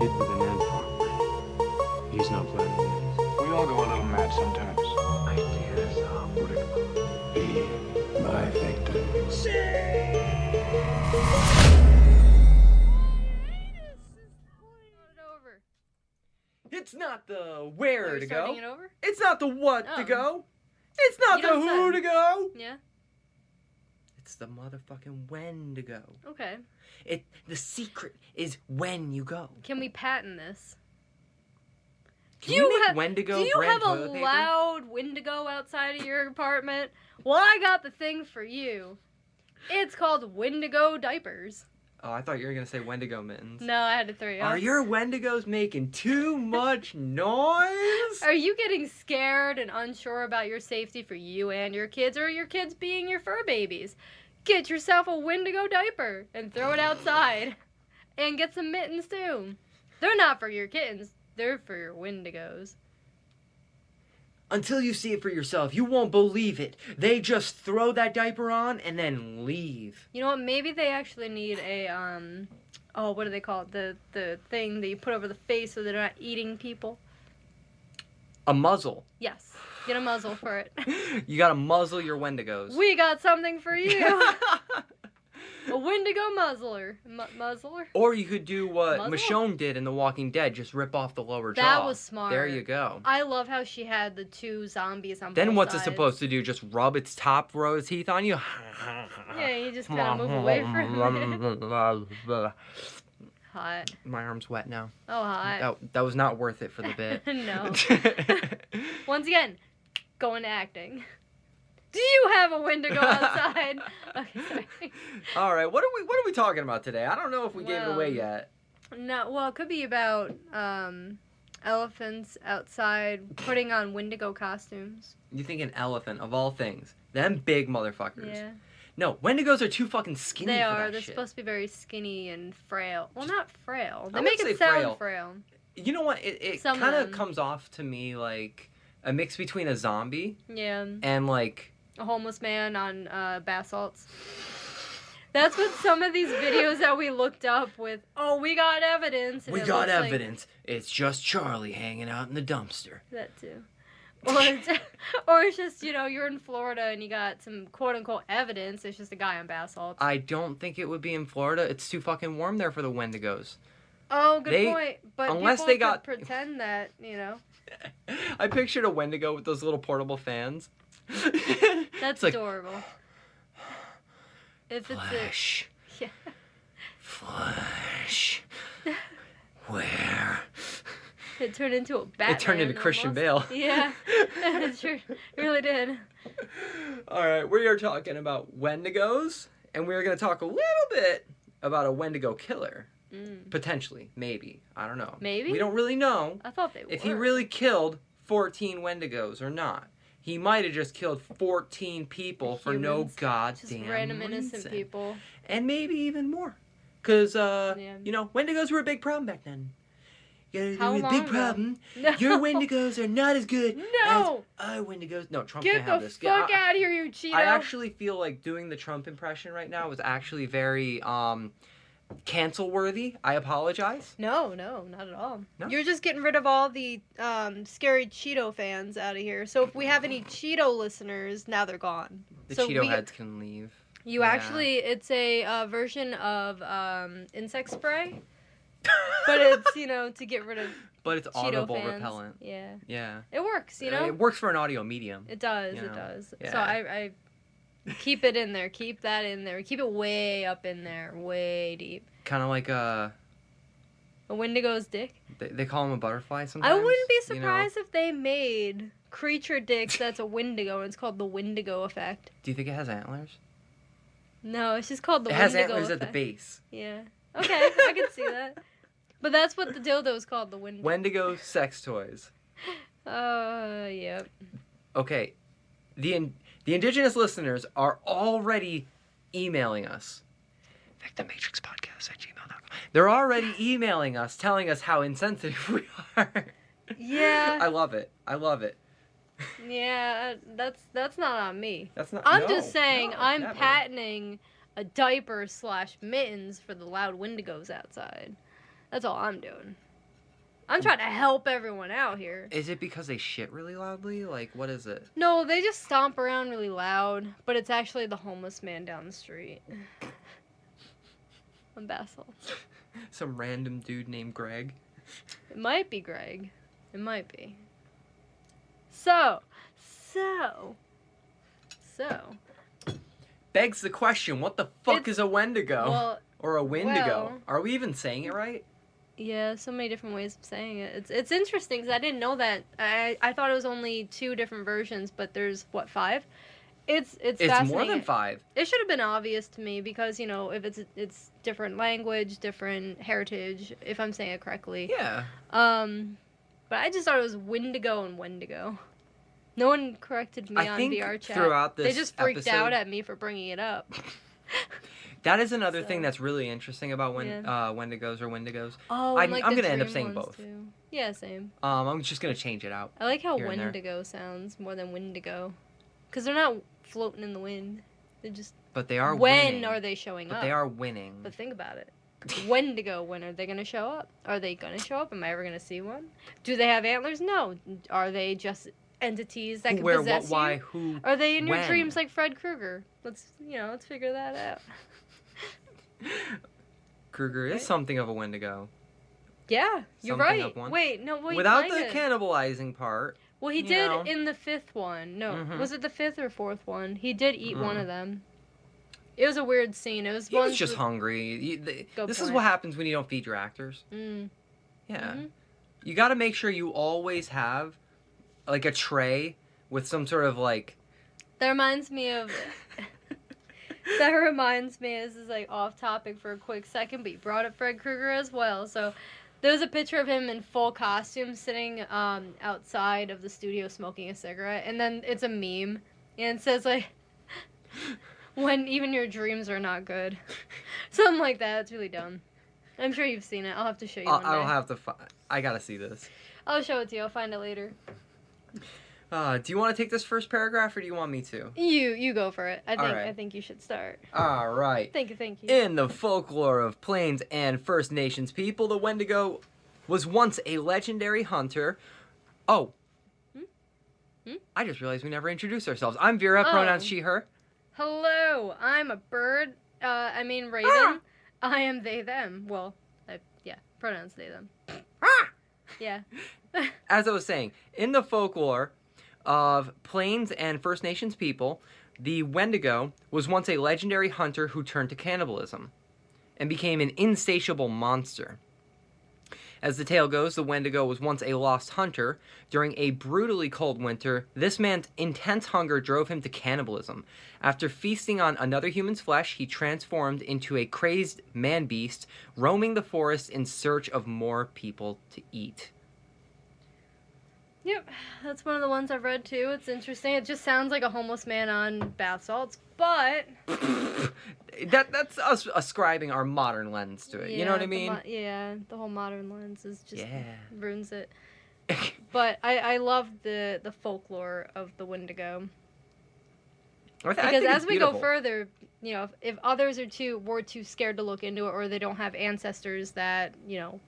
kid with an ant farm. He's not planning it. We all go a little mad sometimes. Ideas are brutal. Be my victim. It's not the where to go. Starting it over? It's not the what to Oh. go. It's not You the don't who say. to go. Yeah. It's the motherfucking when to go. Okay. The secret is when you go. Can we patent this? Can we make Wendigo Do you brand have a toilet paper? loud Wendigo outside of your apartment? Well, I got the thing for you. It's called Wendigo diapers. Oh, I thought you were gonna say Wendigo mittens. No, I had to throw you Are off. your Wendigos making too much noise? Are you getting scared and unsure about your safety for you and your kids, or your kids being your fur babies? Get yourself a Wendigo diaper and throw it outside. And get some mittens too. They're not for your kittens, they're for your Wendigos. Until you see it for yourself, you won't believe it. They just throw that diaper on and then leave. You know what? Maybe they actually need a oh, what do they call it? The thing that you put over the face so they're not eating people. A muzzle. Yes. Get a muzzle for it. You gotta muzzle your Wendigos. We got something for you. A Wendigo muzzler. Muzzler? Or you could do what Muzzle? Michonne did in The Walking Dead, just rip off the lower jaw. That was smart. There you go. I love how she had the two zombies on Then both what's sides. it supposed to do? Just rub its top row of teeth on you? Yeah, you just kind of move away from it. Hot. My arm's wet now. Oh, hot. That was not worth it for the bit. No. Once again, going to acting. Do you have a Wendigo outside? Okay, sorry. All right, what are we talking about today? I don't know if we gave it away yet. No, well, it could be about elephants outside putting on Wendigo costumes. You think an elephant, of all things, them big motherfuckers. Yeah. No, Wendigos are too fucking skinny They for are. that They're shit. supposed to be very skinny and frail. Well, not frail. They I make wouldn't it say sound frail. frail. You know what? It Some of kind of them. comes off to me like a mix between a zombie Yeah. and like... A homeless man on bath salts. That's what some of these videos that we looked up with, oh, we got evidence. And We it got looks like evidence. It's just Charlie hanging out in the dumpster. that too. Or it's just, you're in Florida and you got some quote-unquote evidence. It's just a guy on bath salts. I don't think it would be in Florida. It's too fucking warm there for the Wendigos. Oh, good point. But unless people they could got- pretend that, I pictured a Wendigo with those little portable fans. That's like, adorable. If it's Flesh. Yeah. Flesh. Where? It turned into a Batman. It turned into Christian Bale. Yeah. It sure really did. All right, we are talking about Wendigos, and we're going to talk a little bit about a Wendigo killer. Potentially. Maybe. I don't know. Maybe? We don't really know I thought they were. if he really killed 14 Wendigos or not. He might have just killed 14 people for no Humans. goddamn Just random innocent reason. people. And maybe even more. Because, Yeah. Wendigos were a big problem back then. How They're a long big ago? problem. No. Your Wendigos are not as good No! as our Wendigos. No, Trump Get can't have the this. fuck out of here, you Cheeto. I actually feel like doing the Trump impression right now was actually very cancel worthy. I apologize. No, not at all. No? You're just getting rid of all the scary Cheeto fans out of here. So if we have any Cheeto listeners, now they're gone. The So Cheeto we- heads can leave. You Yeah. actually, it's a version of insect spray. But it's, to get rid of But it's Cheeto audible fans. repellent. Yeah. Yeah. It works, It works for an audio medium. It does, you it know, does. yeah. So I keep it in there. Keep that in there. Keep it way up in there. Way deep. Kind of like A Wendigo's dick. they call him a butterfly sometimes. I wouldn't be you know? surprised if they made creature dicks that's a Wendigo and it's called the Wendigo effect. Do you think it has antlers? No, it's just called the It has Wendigo antlers effect. at the base. Yeah. Okay, I can see that. But that's what the dildo is called, the Wendigo. Wendigo sex toys. Yep. Okay, the indigenous listeners are already emailing us. VictimMatrixPodcast@gmail.com. They're already emailing us, telling us how insensitive we are. Yeah. I love it. I love it. Yeah, that's not on me. That's not. I'm no, just saying no, I'm never. patenting a diaper/mittens for the loud Wendigos outside. That's all I'm doing. I'm trying to help everyone out here. Is it because they shit really loudly? Like, what is it? No, they just stomp around really loud, but it's actually the homeless man down the street. On Basil. Some random dude named Greg. It might be Greg. It might be. So. Begs the question, what the fuck is a Wendigo? Well, or a Wendigo? well- Are we even saying it right? yeah, so many different ways of saying it. It's interesting because I didn't know that. I thought it was only 2 different versions, but there's, what, 5? It's fascinating. More than 5. It should have been obvious to me because, you know, if it's different language, different heritage, if I'm saying it correctly. Yeah. But I just thought it was Wendigo and Wendigo. No one corrected me on VR chat. Throughout this they just freaked episode, out at me for bringing it up. That is another So- thing that's really interesting about Wendigos or Wendigos. Oh, I'm like gonna the end up dream saying ones, both. too. Yeah, same. I'm just gonna change it out. I like how Here and there. Wendigo sounds more than Wendigo. Because they're not floating in the wind. They're just... But they are when winning. are they showing But up? they are winning. But think about it. Wendigo, when are they going to show up? Are they going to show up? Am I ever going to see one? Do they have antlers? No. Are they just entities that Who, can where, possess what, why, you? who? Are they in your when? dreams like Fred Krueger? Let's figure that out. Krueger is Right? something of a Wendigo. Yeah, you're Something right. of one. Wait, no, well, Without the kinda. cannibalizing part. Well, he you did know. in the 5th one. No, Mhm. was it the 5th or 4th one? He did eat one Mhm. of them. It was a weird scene. It was He was ones just with- hungry. Good This is point. what happens when you don't feed your actors. Mm. Yeah. Mhm. You got to make sure you always have like a tray with some sort of like That reminds me of. This is like off topic for a quick second, but you brought up Fred Krueger as well. So there's a picture of him in full costume sitting outside of the studio smoking a cigarette, and then it's a meme, and it says like, "When even your dreams are not good," something like that. It's really dumb. I'm sure you've seen it. I'll have to show you one day. I'll have to I got to see this. I'll show it to you. I'll find it later. Do you want to take this first paragraph or do you want me to? You go for it. I right. think you should start. All right. Thank you. In the folklore of Plains and First Nations people, the Wendigo was once a legendary hunter. Oh. I just realized we never introduced ourselves. I'm Vera, Oh. pronouns she, her. Hello, I'm a bird. Raven. I am they, them. Well, pronouns they, them. Yeah. As I was saying, in the folklore of Plains and First Nations people, the Wendigo was once a legendary hunter who turned to cannibalism and became an insatiable monster. As the tale goes, the Wendigo was once a lost hunter. During a brutally cold winter, this man's intense hunger drove him to cannibalism. After feasting on another human's flesh, he transformed into a crazed man-beast, roaming the forest in search of more people to eat. Yep, that's one of the ones I've read too. It's interesting. It just sounds like a homeless man on bath salts, but That's us ascribing our modern lens to it. You know what I mean? The whole modern lens is just Yeah. ruins it. But I love the folklore of the Wendigo. Because as we go further, you know, if others were too scared to look into it, or they don't have ancestors that, you know,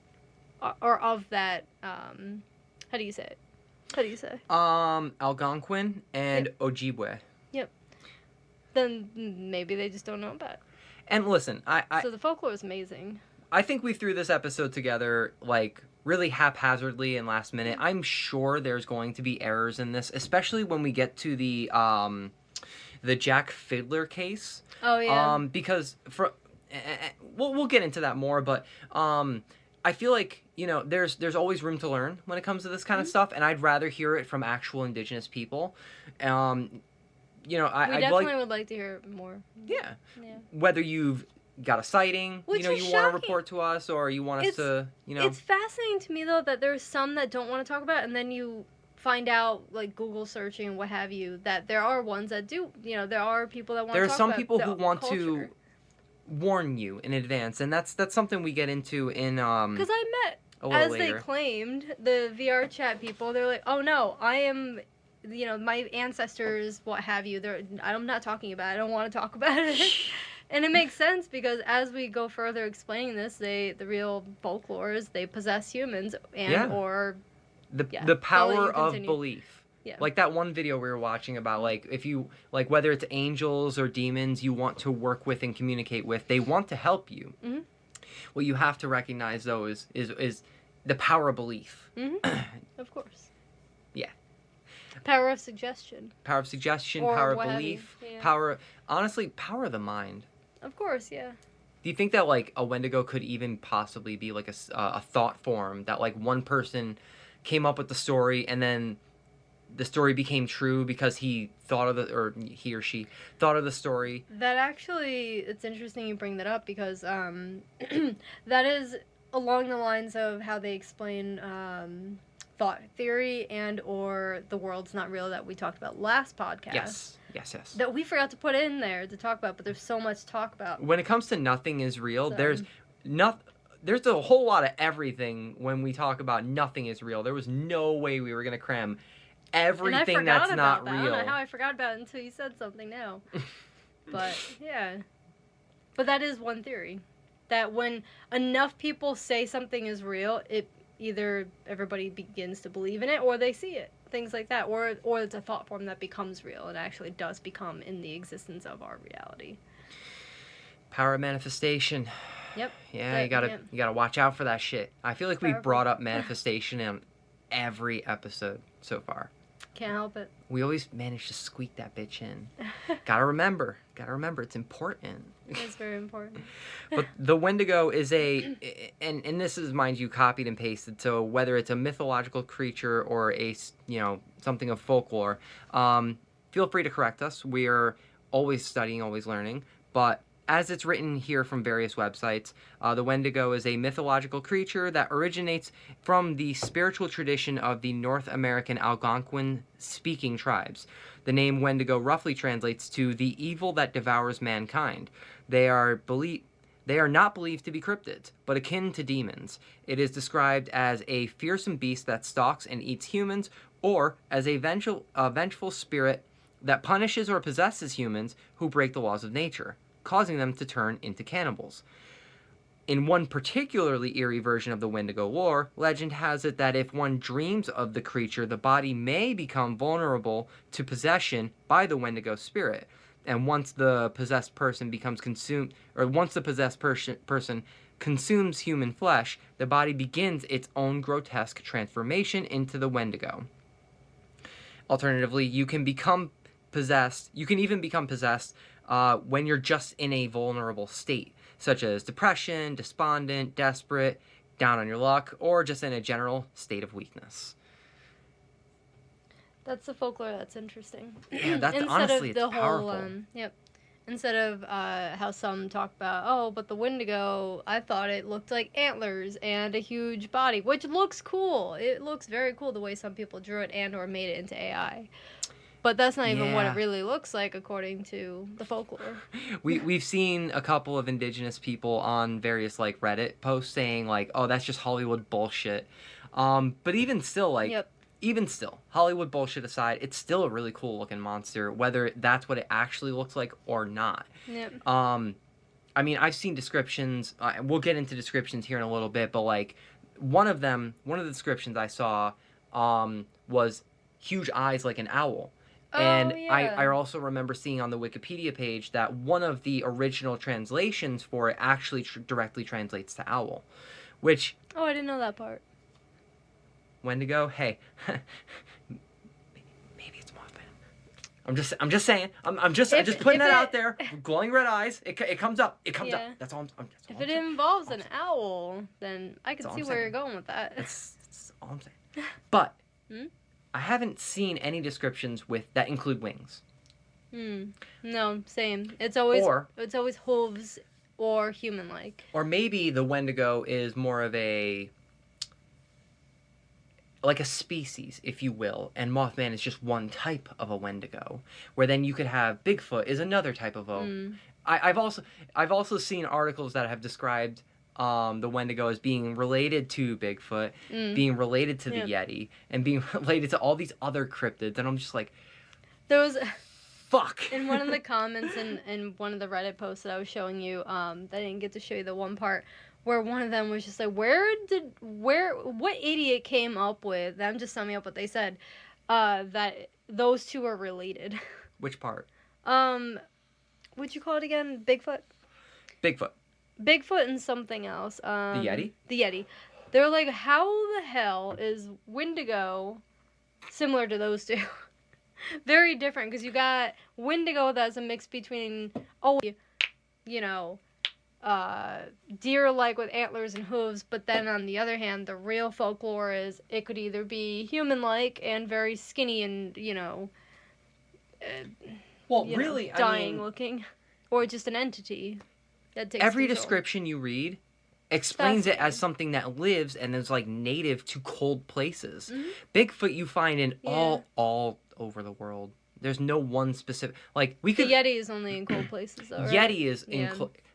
or of that, how do you say it? Algonquin and Ojibwe. Yep. Then maybe they just don't know about it. And listen, So the folklore is amazing. I think we threw this episode together, like, really haphazardly and last minute. I'm sure there's going to be errors in this, especially when we get to the Jack Fiddler case. Oh, yeah. Because we'll get into that more, but I feel like, you know, there's always room to learn when it comes to this kind of stuff, and I'd rather hear it from actual Indigenous people. You know, We I'd definitely would like to hear more. Yeah. Yeah. Whether you've got a sighting, Which you know, is you want to shocking. report to us, or you want us to, you know. It's fascinating to me, though, that there's some that don't want to talk about it, and then you find out, like, Google searching and what have you, that there are ones that do. You know, there are people that want to There are talk some about people the who want culture. to warn you in advance, and that's something we get into in Because I met, a little as later. they claimed, the VR chat people, they're like, oh, no, I am... You know, my ancestors, what have you, I'm not talking about it. I don't want to talk about it. And it makes sense because as we go further explaining this, the real folklore is they possess humans or The power of continue. belief. Yeah. Like that one video we were watching about, like, if you, like, whether it's angels or demons you want to work with and communicate with, they want to help you. Mm-hmm. What you have to recognize, though, is the power of belief. Mm-hmm. Of course. Yeah. Power of suggestion. Power of suggestion, Or power of what have belief, you. Yeah. honestly, power of the mind. Of course, yeah. Do you think that, like, a Wendigo could even possibly be, like, a thought form that, like, one person came up with the story and then the story became true because he or she thought of the story? That actually, it's interesting you bring that up because that is along the lines of how they explain thought theory and or the world's not real that we talked about last podcast. Yes. That we forgot to put in there to talk about, but there's so much to talk about. When it comes to nothing is real, So- there's a whole lot of everything when we talk about nothing is real. There was no way we were going to cram everything and I that's forgot not about that. real. I don't know how I forgot about it until you said something now. But, yeah. But that is one theory. That when enough people say something is real, it either everybody begins to believe in it or they see it. Things like that. Or it's a thought form that becomes real and actually does become in the existence of our reality. Power of manifestation. Yep. Yeah, you gotta watch out for that shit. I feel like we've Powerful. brought up manifestation in every episode so far. Can't help it. We always manage to squeak that bitch in. Gotta remember, it's important. It's very important. But the Wendigo is and this is, mind you, copied and pasted. So whether it's a mythological creature or something of folklore, feel free to correct us. We are always studying, always learning. But as it's written here from various websites, the Wendigo is a mythological creature that originates from the spiritual tradition of the North American Algonquin-speaking tribes. The name Wendigo roughly translates to the evil that devours mankind. They are not believed to be cryptids, but akin to demons. It is described as a fearsome beast that stalks and eats humans, or as a vengeful spirit that punishes or possesses humans who break the laws of nature, causing them to turn into cannibals. In one particularly eerie version of the Wendigo lore, legend has it that if one dreams of the creature, the body may become vulnerable to possession by the Wendigo spirit. And once the possessed person person consumes human flesh, the body begins its own grotesque transformation into the Wendigo. Alternatively, you can even become possessed when you're just in a vulnerable state, such as depression, despondent, desperate, down on your luck, or just in a general state of weakness. That's the folklore that's interesting. Yeah, honestly, it's powerful. Instead of how some talk about, but the Wendigo, I thought it looked like antlers and a huge body, which looks cool. It looks very cool the way some people drew it and or made it into AI. But that's not even what it really looks like according to the folklore. We've seen a couple of indigenous people on various like Reddit posts saying like, oh, that's just Hollywood bullshit. But even still, Hollywood bullshit aside, it's still a really cool looking monster, whether that's what it actually looks like or not. Yep. I mean, I've seen descriptions. We'll get into descriptions here in a little bit, but like one of the descriptions I saw was huge eyes like an owl. And I also remember seeing on the Wikipedia page that one of the original translations for it actually directly translates to owl, which... Oh, I didn't know that part. Wendigo, hey, maybe it's Mothman. I'm just saying. I'm just putting that out there. Glowing red eyes. It comes up. It comes up. That's all I'm If it involves an owl, then I can see where you're going with that. That's all I'm saying. But I haven't seen any descriptions that include wings. No, same. It's always hooves or human-like. Or maybe the Wendigo is more of like a species, if you will, and Mothman is just one type of a Wendigo, where then you could have Bigfoot is another type of I've also seen articles that have described the Wendigo as being related to Bigfoot, being related to the Yeti, and being related to all these other cryptids, and I'm just like, fuck. In one of the comments in one of the Reddit posts that I was showing you, I didn't get to show you the one part where one of them was just like, what idiot came up with, I'm just summing up what they said, that those two are related. Which part? What'd you call it again? Bigfoot? Bigfoot and something else. The Yeti? The Yeti. They're like, how the hell is Wendigo similar to those two? Very different, because you got Wendigo that's a mix between, deer-like with antlers and hooves, but then on the other hand, the real folklore is it could either be human-like and very skinny and, dying looking, or just an entity that takes every control. description you read explains it as something that lives and is like native to cold places. Mm-hmm. Bigfoot you find in all over the world. There's no one specific, like we could. The Yeti is only in cold places, though. Right? Yeti is in.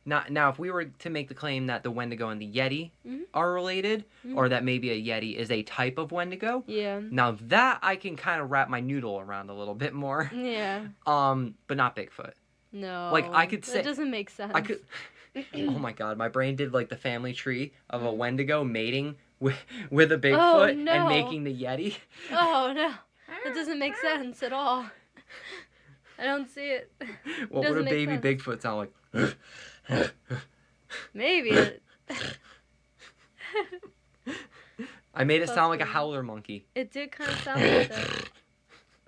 Now, if we were to make the claim that the Wendigo and the Yeti are related, or that maybe a Yeti is a type of Wendigo, now that I can kind of wrap my noodle around a little bit more. Yeah. But not Bigfoot. No. Like I could say that doesn't make sense. I could. Oh my god, my brain did like the family tree of a Wendigo mating with a Bigfoot and making the Yeti. Oh no, that doesn't make sense at all. I don't see it. What would a baby Bigfoot sound like? Maybe. I made it sound like a howler monkey. It did kind of sound like that.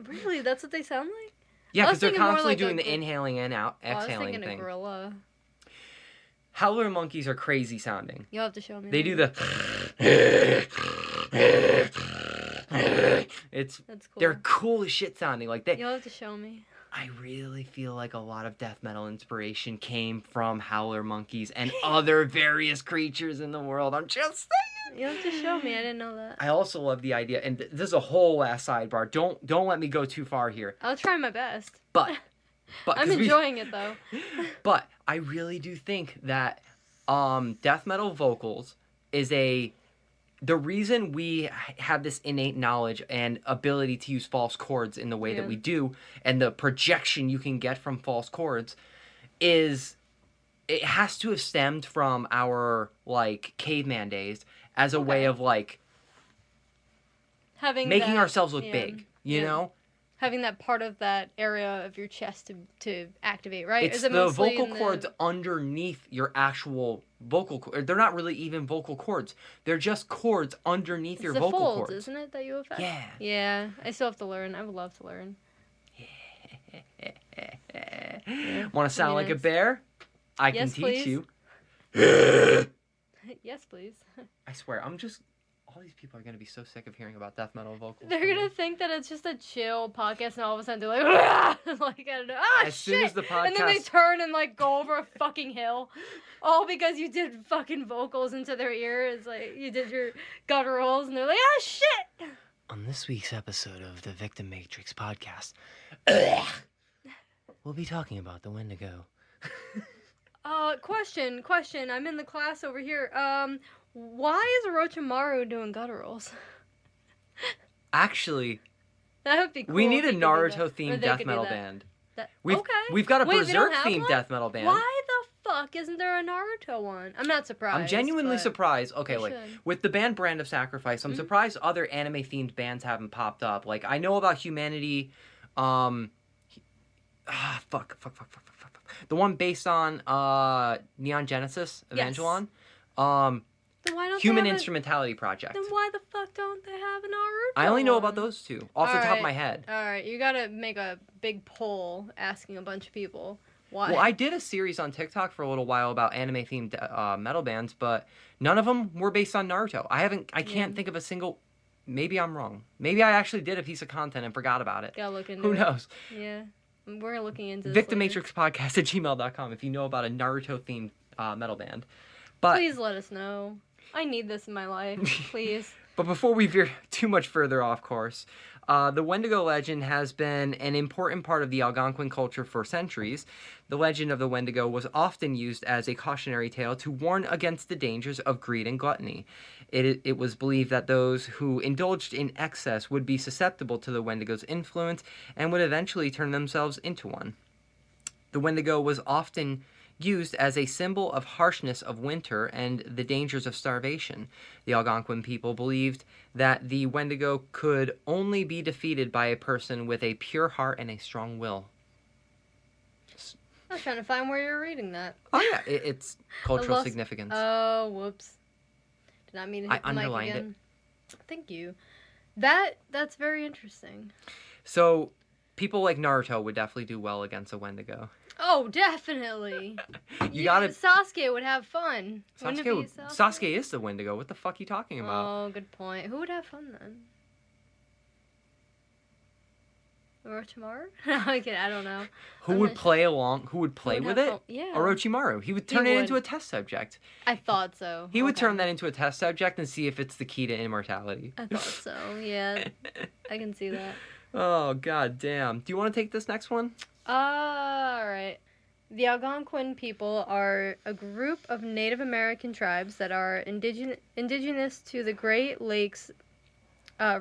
Really? That's what they sound like? Yeah, because they're constantly doing the inhaling and exhaling I was thinking thing. a gorilla. Howler monkeys are crazy sounding. You'll have to show me. They do the. That's cool. They're cool as shit sounding. Like they. You'll have to show me. I really feel like a lot of death metal inspiration came from howler monkeys and other various creatures in the world. I'm just saying. You'll have to show me. I didn't know that. I also love the idea, and this is a whole ass sidebar. Don't let me go too far here. I'll try my best. But I'm enjoying it though. But I really do think that death metal vocals is the reason we have this innate knowledge and ability to use false chords in the way that we do, and the projection you can get from false chords, is it has to have stemmed from our like caveman days as a way of like making ourselves look big, you know? Having that part of that area of your chest to activate, right? It's the vocal cords underneath your actual vocal cord. They're not really even vocal cords. They're just cords underneath your vocal folds, cords. Isn't it, that you affect? Yeah. Yeah, I still have to learn. I would love to learn. Want to sound like a bear? I can teach you. Yes, please. I swear, all these people are going to be so sick of hearing about death metal vocals. They're going to think that it's just a chill podcast, and all of a sudden they're like, like, I don't know, as soon as the podcast... And then they turn and, like, go over a fucking hill. All because you did fucking vocals into their ear. It's like, you did your gutturals, and they're like, ah, shit! On this week's episode of the Victim Matrix podcast, we'll be talking about the Wendigo. Question. I'm in the class over here. Why is Orochimaru doing gutturals? Actually, that would be cool. We need a Naruto-themed death metal band. We've got a Berserk-themed death metal band. Why the fuck isn't there a Naruto one? I'm not surprised. I'm genuinely surprised. Okay, like, with the band Brand of Sacrifice, I'm surprised other anime-themed bands haven't popped up. Like, I know about Humanity, the one based on Neon Genesis Evangelion. Then why don't Human they have Instrumentality Project. Then why the fuck don't they have an Naruto I only know one? about those two off the top of my head. Alright, you gotta make a big poll asking a bunch of people why. Well, I did a series on TikTok for a little while about anime-themed metal bands, but none of them were based on Naruto. I can't think of a single... Maybe I'm wrong. Maybe I actually did a piece of content and forgot about it. Gotta look into Who knows? Yeah. We're looking into this VictimMatrixPodcast@gmail.com if you know about a Naruto-themed metal band. But please let us know. I need this in my life. Please. But before we veer too much further off course, the Wendigo legend has been an important part of the Algonquin culture for centuries. The legend of the Wendigo was often used as a cautionary tale to warn against the dangers of greed and gluttony. It was believed that those who indulged in excess would be susceptible to the Wendigo's influence and would eventually turn themselves into one. The Wendigo was often used as a symbol of harshness of winter and the dangers of starvation. The Algonquin people believed that the Wendigo could only be defeated by a person with a pure heart and a strong will. I was trying to find where you were reading that. Oh yeah, it's cultural significance. Oh, whoops. Did not mean to hit the mic underlined again. Thank you. That's very interesting. So, people like Naruto would definitely do well against a Wendigo. Oh, definitely. You gotta. Sasuke would have fun. Wouldn't it be Sasuke is the Wendigo. What the fuck are you talking about? Oh, good point. Who would have fun then? Orochimaru? No, I don't know. Who would play along? Who would play with it? Yeah. Orochimaru. He would turn it into a test subject. I thought so. He would turn that into a test subject and see if it's the key to immortality. I thought so. Yeah, I can see that. Oh, god damn. Do you want to take this next one? Alright. The Algonquin people are a group of Native American tribes that are indigenous to the Great Lakes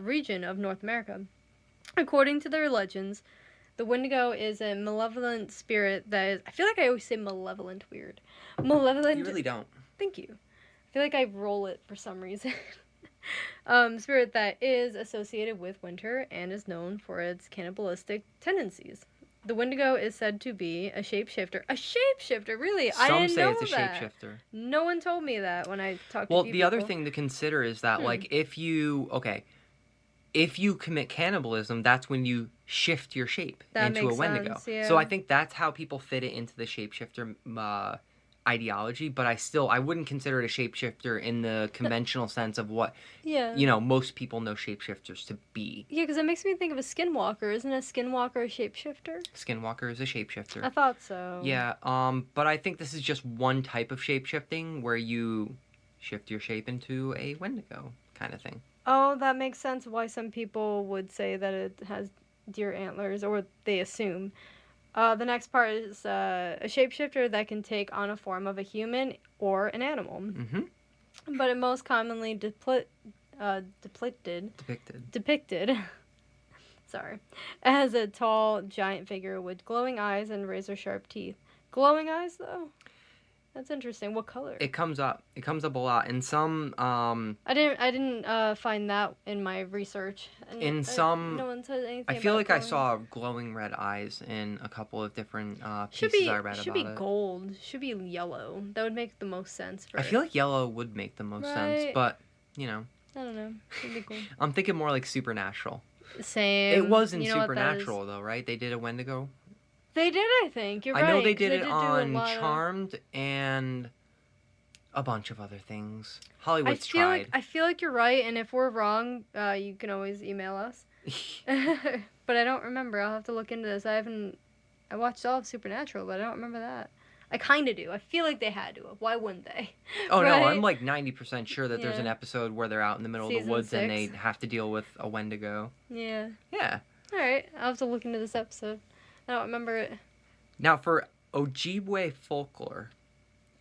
region of North America. According to their legends, the Wendigo is a malevolent spirit that is... I feel like I always say malevolent weird. Malevolent... You really don't. Thank you. I feel like I roll it for some reason. Spirit that is associated with winter and is known for its cannibalistic tendencies. The Wendigo is said to be a shapeshifter. A shapeshifter, really? I didn't know that. Some say it's a shapeshifter. No one told me that when I talked to people. Well, the other thing to consider is that, like, if you commit cannibalism, that's when you shift your shape into a Wendigo. Sense, yeah. So I think that's how people fit it into the shapeshifter ideology, but I wouldn't consider it a shapeshifter in the conventional sense of what most people know shapeshifters to be. Yeah, because it makes me think of a skinwalker. Isn't a skinwalker a shapeshifter? Skinwalker is a shapeshifter. I thought so. Yeah, but I think this is just one type of shapeshifting where you shift your shape into a Wendigo kind of thing. Oh, that makes sense why some people would say that it has deer antlers, or they assume. The next part is a shapeshifter that can take on a form of a human or an animal. Mm-hmm. But it most commonly depicted sorry, as a tall, giant figure with glowing eyes and razor-sharp teeth. Glowing eyes, though? That's interesting. What color? It comes up a lot. In some, I didn't find that in my research. In some, no one said anything. I feel about like glowing. I saw glowing red eyes in a couple of different pieces I read about it. Should be gold. Should be yellow. That would make the most sense. I feel like yellow would make the most sense, but I don't know. It'd be cool. I'm thinking more like Supernatural. Same. It was in Supernatural though, right? They did a Wendigo. They did, I think. You're right. I know they did it on Charmed and a bunch of other things. Hollywood's tried. I feel like you're right, and if we're wrong, you can always email us. But I don't remember. I'll have to look into this. I watched all of Supernatural, but I don't remember that. I kind of do. I feel like they had to have. Why wouldn't they? Oh, right? no, I'm like 90% sure that there's an episode where they're out in the middle of the woods 6. And they have to deal with a Wendigo. Yeah. Yeah. All right. I'll have to look into this episode. I don't remember it. Now, for Ojibwe folklore,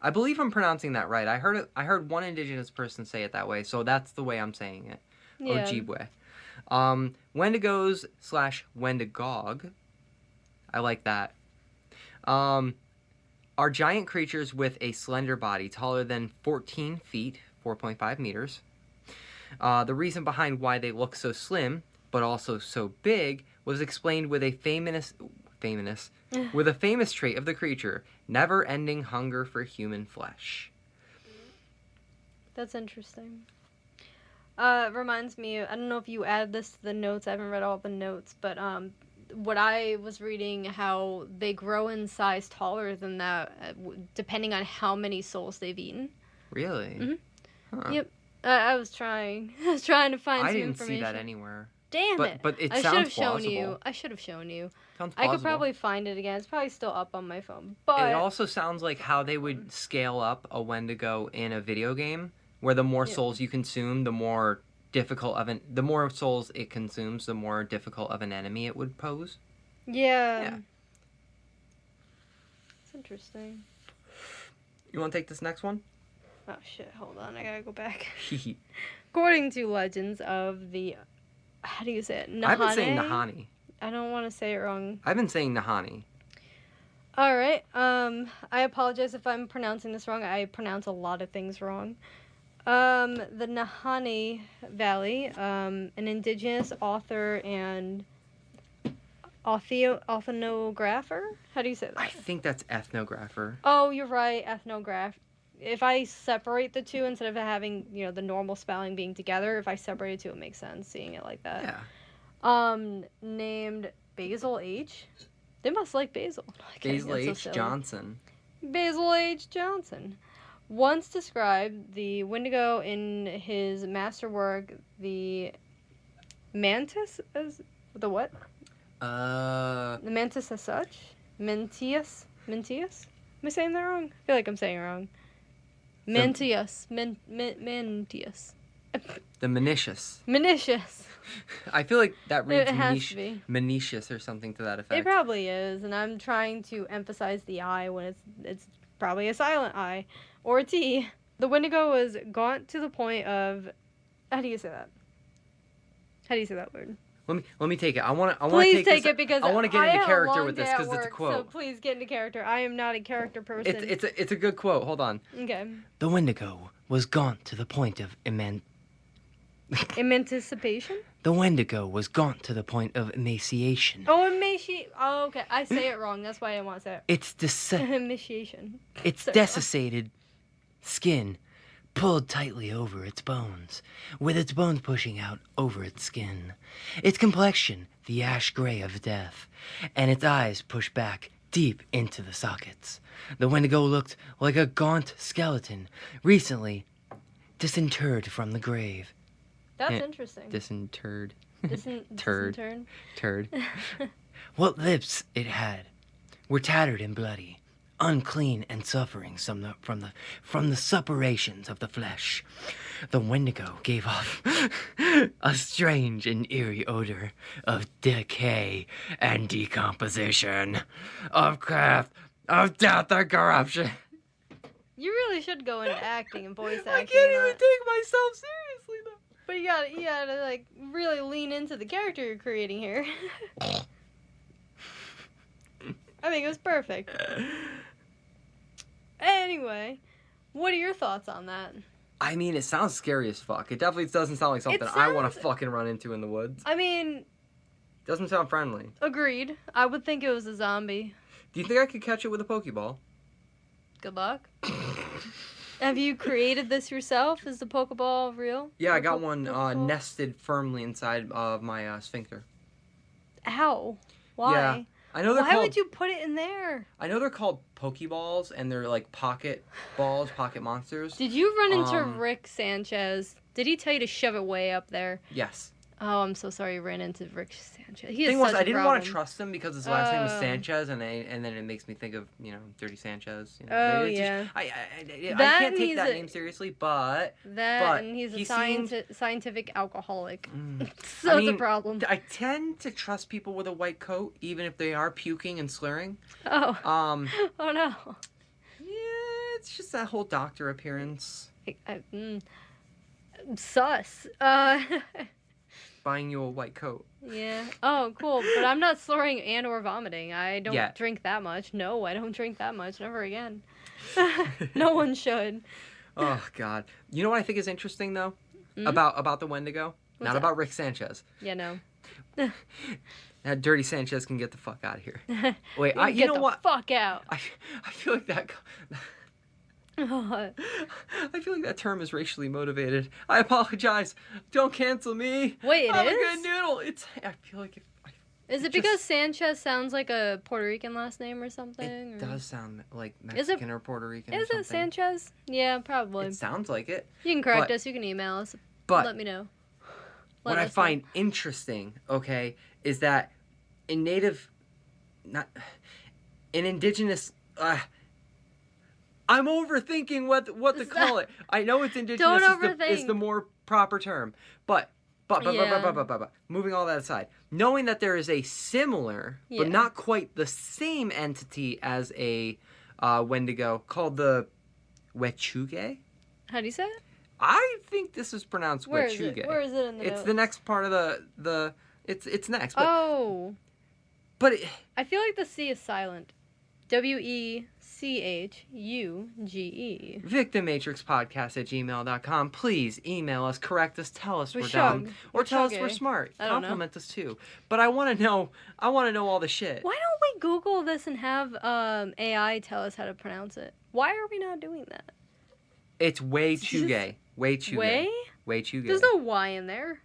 I believe I'm pronouncing that right. I heard one indigenous person say it that way, so that's the way I'm saying it. Yeah. Ojibwe. Wendigos / Wendigog, I like that, are giant creatures with a slender body, taller than 14 feet, 4.5 meters. The reason behind why they look so slim, but also so big, was explained with a famous trait of the creature: never-ending hunger for human flesh. That's interesting. Reminds me, I don't know if you added this to the notes. I haven't read all the notes, but what I was reading, how they grow in size taller than that, depending on how many souls they've eaten. Really? Mm-hmm. Huh. Yep. I was trying to find some information. I didn't see that anywhere. Damn it! But it sounds plausible. I should have shown you. Sounds plausible. I could probably find it again. It's probably still up on my phone. But it also sounds like how they would scale up a Wendigo in a video game, where the more souls you consume, the more difficult the more souls it consumes, the more difficult of an enemy it would pose. Yeah. Yeah. It's interesting. You want to take this next one? Oh shit, hold on, I gotta go back. According to legends of the, how do you say it? Nahane? I've been saying Nahani. I don't want to say it wrong. I've been saying Nahani. Alright, I apologize if I'm pronouncing this wrong. I pronounce a lot of things wrong. The Nahani Valley, an indigenous author and ethnographer? How do you say that? I think that's ethnographer. Oh, you're right, ethnograph. If I separate the two instead of having, the normal spelling being together, if I separate the two, it makes sense seeing it like that. Yeah. Named Basil H. They must like basil. Basil H. Johnson. Basil H. Johnson once described the Wendigo in his masterwork, The Mantis, as the what? The Mantis as such? Mentius? Am I saying that wrong? I feel like I'm saying it wrong. Mentius. Mentius. The Menicius. Menicius. I feel like that reads It has to be. Menicius or something to that effect. It probably is, and I'm trying to emphasize the I when it's probably a silent I or a T. The Wendigo was gaunt to the point of, how do you say that? How do you say that word? Let me take it. I want to Please take it because I want to get I into had character long with this day at because it's a work, quote. So please get into character. I am not a character person. It's a good quote. Hold on. Okay. The Wendigo was gaunt to the point of Emancipation? The Wendigo was gaunt to the point of emaciation. Oh, emaciation. Oh, okay. I say it wrong. That's why I didn't want to say it. It's Emaciation. Its desiccated skin pulled tightly over its bones, with its bones pushing out over its skin. Its complexion, the ash gray of death, and its eyes pushed back deep into the sockets. The Wendigo looked like a gaunt skeleton, recently disinterred from the grave. That's Yeah. interesting. Disinterred. Turd. Turd. What lips it had were tattered and bloody, unclean and suffering from the suppurations of the flesh. The Wendigo gave off a strange and eerie odor of decay and decomposition, of death and corruption. You really should go into acting and voice acting. I can't even take myself seriously though. But you gotta like really lean into the character you're creating here. I think it was perfect. Anyway, what are your thoughts on that? I mean, it sounds scary as fuck. It definitely doesn't sound like something I want to fucking run into in the woods. I mean, Doesn't sound friendly. agreed. I would think it was a zombie. Do you think I could catch it with a Pokeball? Good luck. Have you created this yourself? Is the Pokeball real? Yeah, I got Poke- one Pokeball? nested firmly inside of my sphincter. How? Why? Yeah. I know they're Why called. would you put it in there? I know they're called Pokeballs, and they're like pocket balls, pocket monsters. Did you run into Um, Rick Sanchez? Did he tell you to shove it way up there? Yes. Oh, I'm so sorry you ran into Rick Sanchez. He The is thing was, such I a didn't want to problem. trust him because his last name was Oh. Sanchez, and then it makes me think of Dirty Sanchez. Oh, It's just- yeah. I That can't and take he's that a- name seriously, but That, and he's a he seemed- scientific alcoholic. Mm. So I it's a mean, problem. I tend to trust people with a white coat, even if they are puking and slurring. Oh. Um, Oh, no. yeah, it's just that whole doctor appearance. Sus. Buying you a white coat. Yeah. Oh, cool. But I'm not slurring and or vomiting. I don't Yeah. drink that much. No, I don't drink that much. Never again. No one should. Oh God. You know what I think is interesting though Hmm? about the Wendigo? What's Not that? about Rick Sanchez. Yeah, no. That dirty Sanchez can get the fuck out of here. Wait, you Get know the what? fuck out. I feel like that. I feel like that term is racially motivated. I apologize. Don't cancel me. Wait, it I'm is? a good noodle. I feel like Is it just- because Sanchez sounds like a Puerto Rican last name or something? it or- does sound like Is it- Mexican or Puerto Rican. Is or it something. Sanchez? Yeah, probably. It sounds like it. You can correct but- us. You can email us. But Let me know. what Let I us know. find interesting, okay, is that in indigenous, I'm overthinking what to call it. I know it's indigenous is the more proper term, but moving all that aside, knowing that there is a similar but not quite the same entity as a Wendigo called the Wechuge. How do you say it? I think this is pronounced Where Wechuge. is it? Where is it in the It's notes? the next part of the it's next. But, but it, I feel like the C is silent. WECHUGE. victimmatrixpodcast@gmail.com. Please email us, correct us, tell us we're Weshug. dumb, or tell us Weshugge. we're smart. I don't know. Compliment us too. But I want to know all the shit. Why don't we Google this and have AI tell us how to pronounce it? Why are we not doing that? It's Wechuge. Wechuge. Way? Wechuge. There's no Y in there.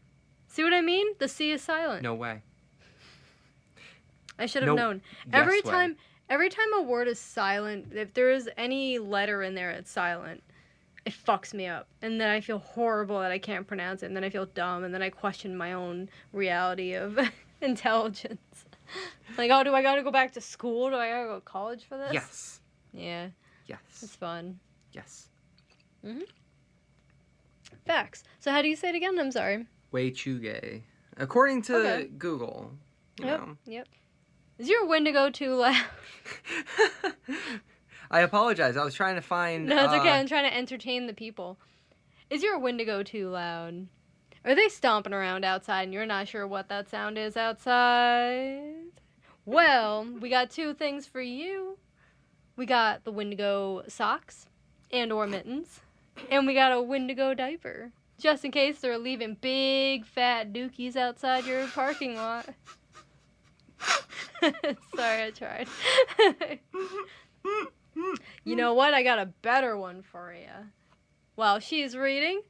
See what I mean? The C is silent. No way. I should have known. Every time a word is silent, if there is any letter in there that's silent, it fucks me up. And then I feel horrible that I can't pronounce it. And then I feel dumb. And then I question my own reality of intelligence. Like, oh, do I gotta go back to school? Do I gotta go to college for this? Yes. Yeah. Yes. It's fun. Yes. Facts. So how do you say it again? I'm sorry. Wechuge. According to Google. You know. Yep. Is your Wendigo too loud? I apologize. I was trying to find... No, it's okay. I'm trying to entertain the people. Is your Wendigo too loud? Are they stomping around outside and you're not sure what that sound is outside? Well, we got two things for you. We got the Wendigo socks and or mittens. And we got a Wendigo diaper. Just in case they're leaving big fat dookies outside your parking lot. Sorry, I tried. You know what? I got a better one for you. While she's reading,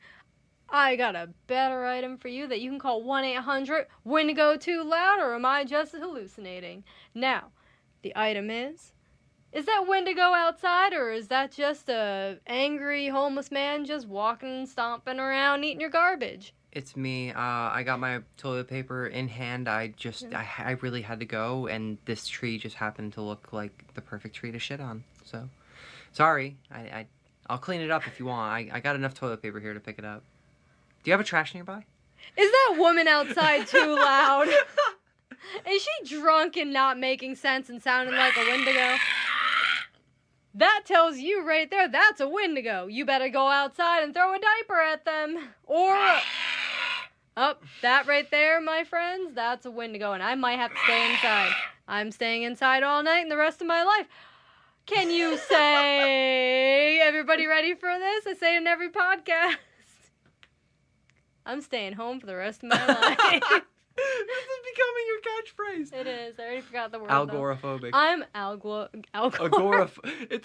I got a better item for you that you can call 1-800-WENDIGO too loud, or am I just hallucinating? Now, the item is that Wendigo outside, or is that just a angry homeless man just walking, stomping around, eating your garbage? It's me. I got my toilet paper in hand. I really had to go, and this tree just happened to look like the perfect tree to shit on. So, sorry. I'll clean it up if you want. I got enough toilet paper here to pick it up. Do you have a trash nearby? Is that woman outside too loud? Is she drunk and not making sense and sounding like a Wendigo? That tells you right there, that's a Wendigo. You better go outside and throw a diaper at them. Or, that right there, my friends, that's a Wendigo. And I might have to stay inside. I'm staying inside all night and the rest of my life. Can you say, everybody ready for this? I say it in every podcast. I'm staying home for the rest of my life. This is becoming your catchphrase. It is. I already forgot the word. Agoraphobic. I'm It's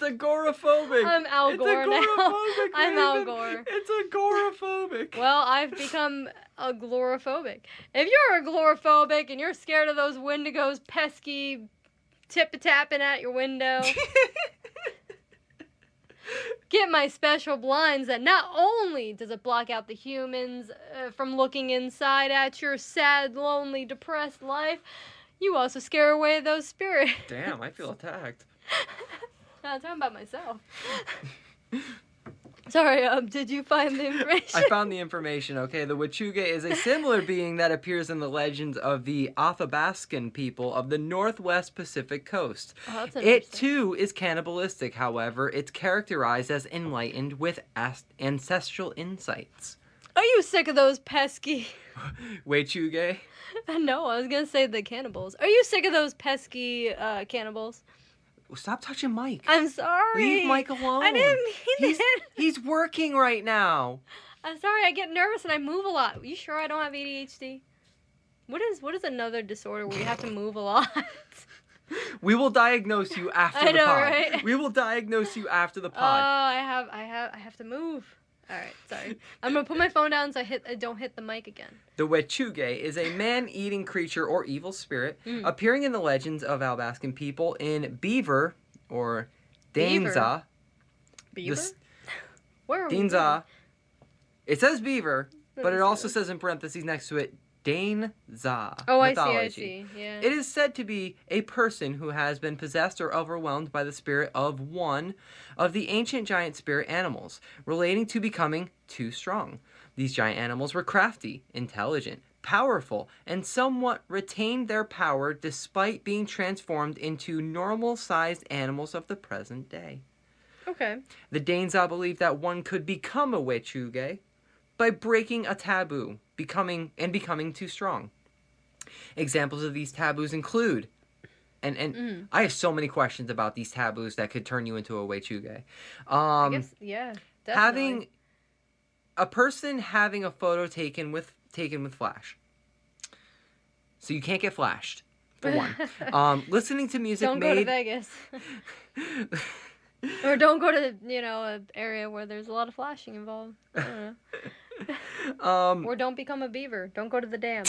agoraphobic. I'm Al Gore now. Agoraphobic. I'm Al Gore. It's agoraphobic. Well, I've become agoraphobic. If you're agoraphobic and you're scared of those Wendigos pesky tip-a-tapping at your window, get my special blinds that not only does it block out the humans from looking inside at your sad, lonely, depressed life, you also scare away those spirits. Damn, I feel attacked. No, I'm talking about myself. Sorry, did you find the information? I found the information, okay. The Wechuge is a similar being that appears in the legends of the Athabascan people of the Northwest Pacific Coast. Oh, that's It, interesting. too, is cannibalistic, however. It's characterized as enlightened with ancestral insights. Are you sick of those pesky... Wechuge? No, I was going to say the cannibals. Are you sick of those pesky cannibals? Stop touching Mike. I'm sorry. Leave Mike alone. I didn't mean it. He's working right now. I'm sorry, I get nervous and I move a lot. Are you sure I don't have ADHD? What is another disorder where you have to move a lot? We will diagnose you after I the know, pod. right? We will diagnose you after the Oh, pod. I have to move. All right, sorry. I'm gonna put my phone down so I don't hit the mic again. The Wechuge is a man-eating creature or evil spirit appearing in the legends of Athabascan people in Beaver or Danza. Beaver? Where are we? Danza. It says Beaver, but it also says in parentheses next to it Dainza Oh, mythology. I see. Yeah. It is said to be a person who has been possessed or overwhelmed by the spirit of one of the ancient giant spirit animals, relating to becoming too strong. These giant animals were crafty, intelligent, powerful, and somewhat retained their power despite being transformed into normal-sized animals of the present day. Okay. The Dainza believed that one could become a Wechuge by breaking a taboo, becoming too strong. Examples of these taboos include, and I have so many questions about these taboos that could turn you into a Wechuge. I guess, yeah, definitely. Having a person having a photo taken with flash, so you can't get flashed. For one, listening to music Don't go to Vegas. Or don't go to, an area where there's a lot of flashing involved. I don't know. Or don't become a beaver. Don't go to the dam.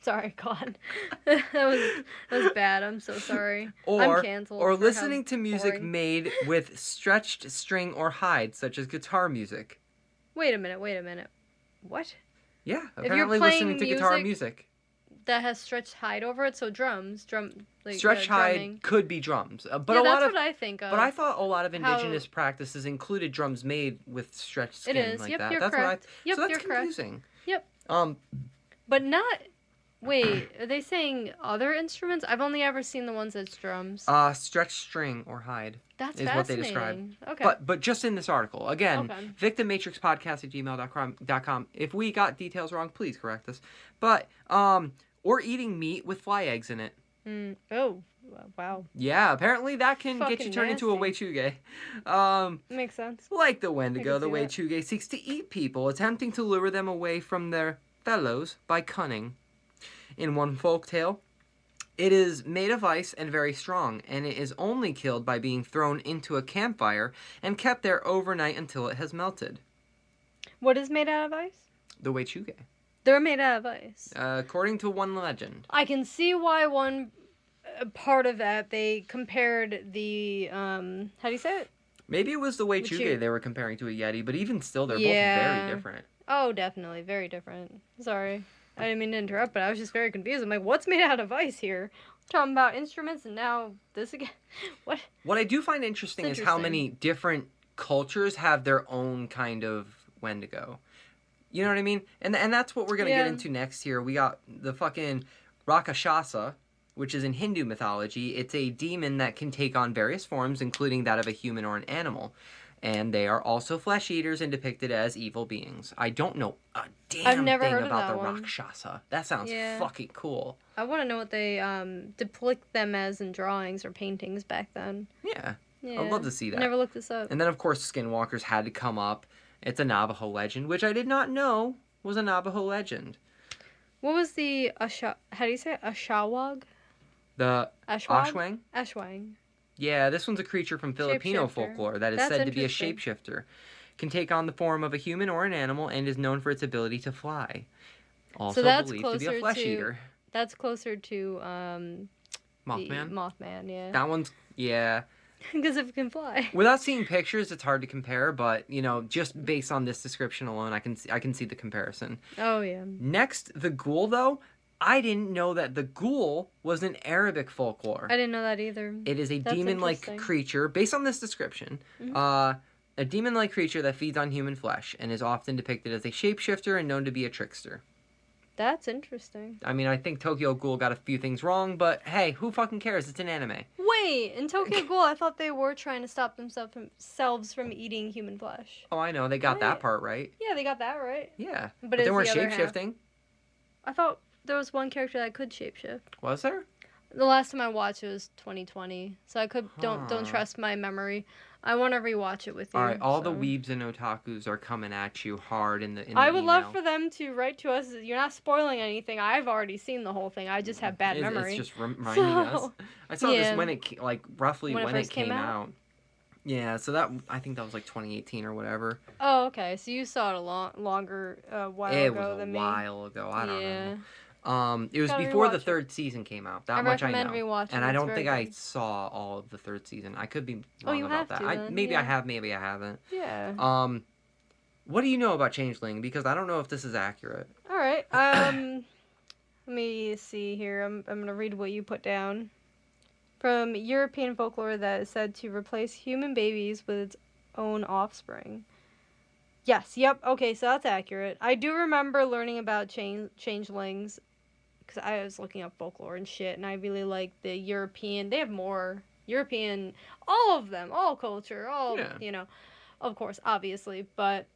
Sorry, God. that was bad. I'm so sorry. I'm canceled. Or for listening how to music boring. made with stretched string or hide, such as guitar music. Wait a minute. What? Yeah, you're apparently playing listening to guitar music. That has stretched hide over it, so drums, Stretched hide drumming. could be drums, but Yeah, a lot that's of. what I think of. But I thought a lot of indigenous practices included drums made with stretched skin It is. like Yep, that. you're That's correct. what I. Yep, so that's you're correct. confusing. Yep. Um, But not. Wait, are they saying other instruments? I've only ever seen the ones that's drums. stretched string or hide. That's is fascinating. what they describe. Okay. But just in this article. Again, Okay. victimmatrixpodcast@gmail.com. If we got details wrong, please correct us. But, or eating meat with fly eggs in it. Oh, wow. Yeah, apparently that can get you Fucking turned into a nasty. Wechuge. Makes sense. Like the Wendigo, the I can see Wechuge seeks to eat people, attempting to lure them away from their fellows by cunning. In one folktale, it is made of ice and very strong, and it is only killed by being thrown into a campfire and kept there overnight until it has melted. What is made out of ice? The Wechuge. They're made out of ice. According to one legend. I can see why one part of that they compared the how do you say it? Maybe it was the Wechuge they were comparing to a Yeti, but even still, they're both very different. Oh, definitely, very different. Sorry, I didn't mean to interrupt, but I was just very confused. I'm like, what's made out of ice here? We're talking about instruments, and now this again. What? What I do find interesting is how many different cultures have their own kind of Wendigo. You know what I mean? And that's what we're going to get into next here. We got the fucking Rakshasa, which is in Hindu mythology. It's a demon that can take on various forms, including that of a human or an animal. And they are also flesh eaters and depicted as evil beings. I don't know a damn thing about the Rakshasa. That sounds fucking cool. I want to know what they depict them as in drawings or paintings back then. Yeah. I'd love to see that. I never looked this up. And then, of course, skinwalkers had to come up. It's a Navajo legend, which I did not know was a Navajo legend. What was the how do you say it? Ashawag? The Ashwang? Ashwang. Yeah, this one's a creature from Filipino folklore that is said to be a shapeshifter. Can take on the form of a human or an animal and is known for its ability to fly. Also believed to be a flesh eater. That's closer to Mothman? Mothman, yeah. That one's, yeah. Because if it can fly. Without seeing pictures, it's hard to compare, but, just based on this description alone, I can see the comparison. Oh, yeah. Next, the ghoul, though. I didn't know that the ghoul was an Arabic folklore. I didn't know that either. It is a demon-like creature, based on this description, a demon-like creature that feeds on human flesh and is often depicted as a shapeshifter and known to be a trickster. That's interesting. I mean, I think Tokyo Ghoul got a few things wrong, but hey, who fucking cares? It's an anime. Wait, in Tokyo Ghoul, I thought they were trying to stop themselves from eating human flesh. Oh, I know. They got that part right. Yeah, they got that right. Yeah. But they weren't shapeshifting. I thought there was one character that could shapeshift. Was there? The last time I watched it was 2020, so I don't trust my memory. I want to rewatch it with you. All right, all the weebs and otakus are coming at you hard in the I would email. love for them to write to us. You're not spoiling anything. I've already seen the whole thing. I just have bad memory. It's just reminding us. I saw this when it roughly when it came out. Yeah, so I think that was like 2018 or whatever. Oh, okay. So you saw it a longer while ago than me. It was a while ago. I don't know. It was Gotta before the rewatch third season came out. That I much I know. recommend rewatching. And I don't It's think very I good. saw all of the third season. I could be wrong you about have that. to then, Maybe I yeah. have, maybe I haven't. Yeah. What do you know about Changeling? Because I don't know if this is accurate. All right. Let me see here. I'm gonna read what you put down. From European folklore that is said to replace human babies with its own offspring. Yes, yep, okay, so that's accurate. I do remember learning about changelings, because I was looking up folklore and shit, and I really like the European, they have more European, all of them, all culture, all, Yeah. Of course, obviously, but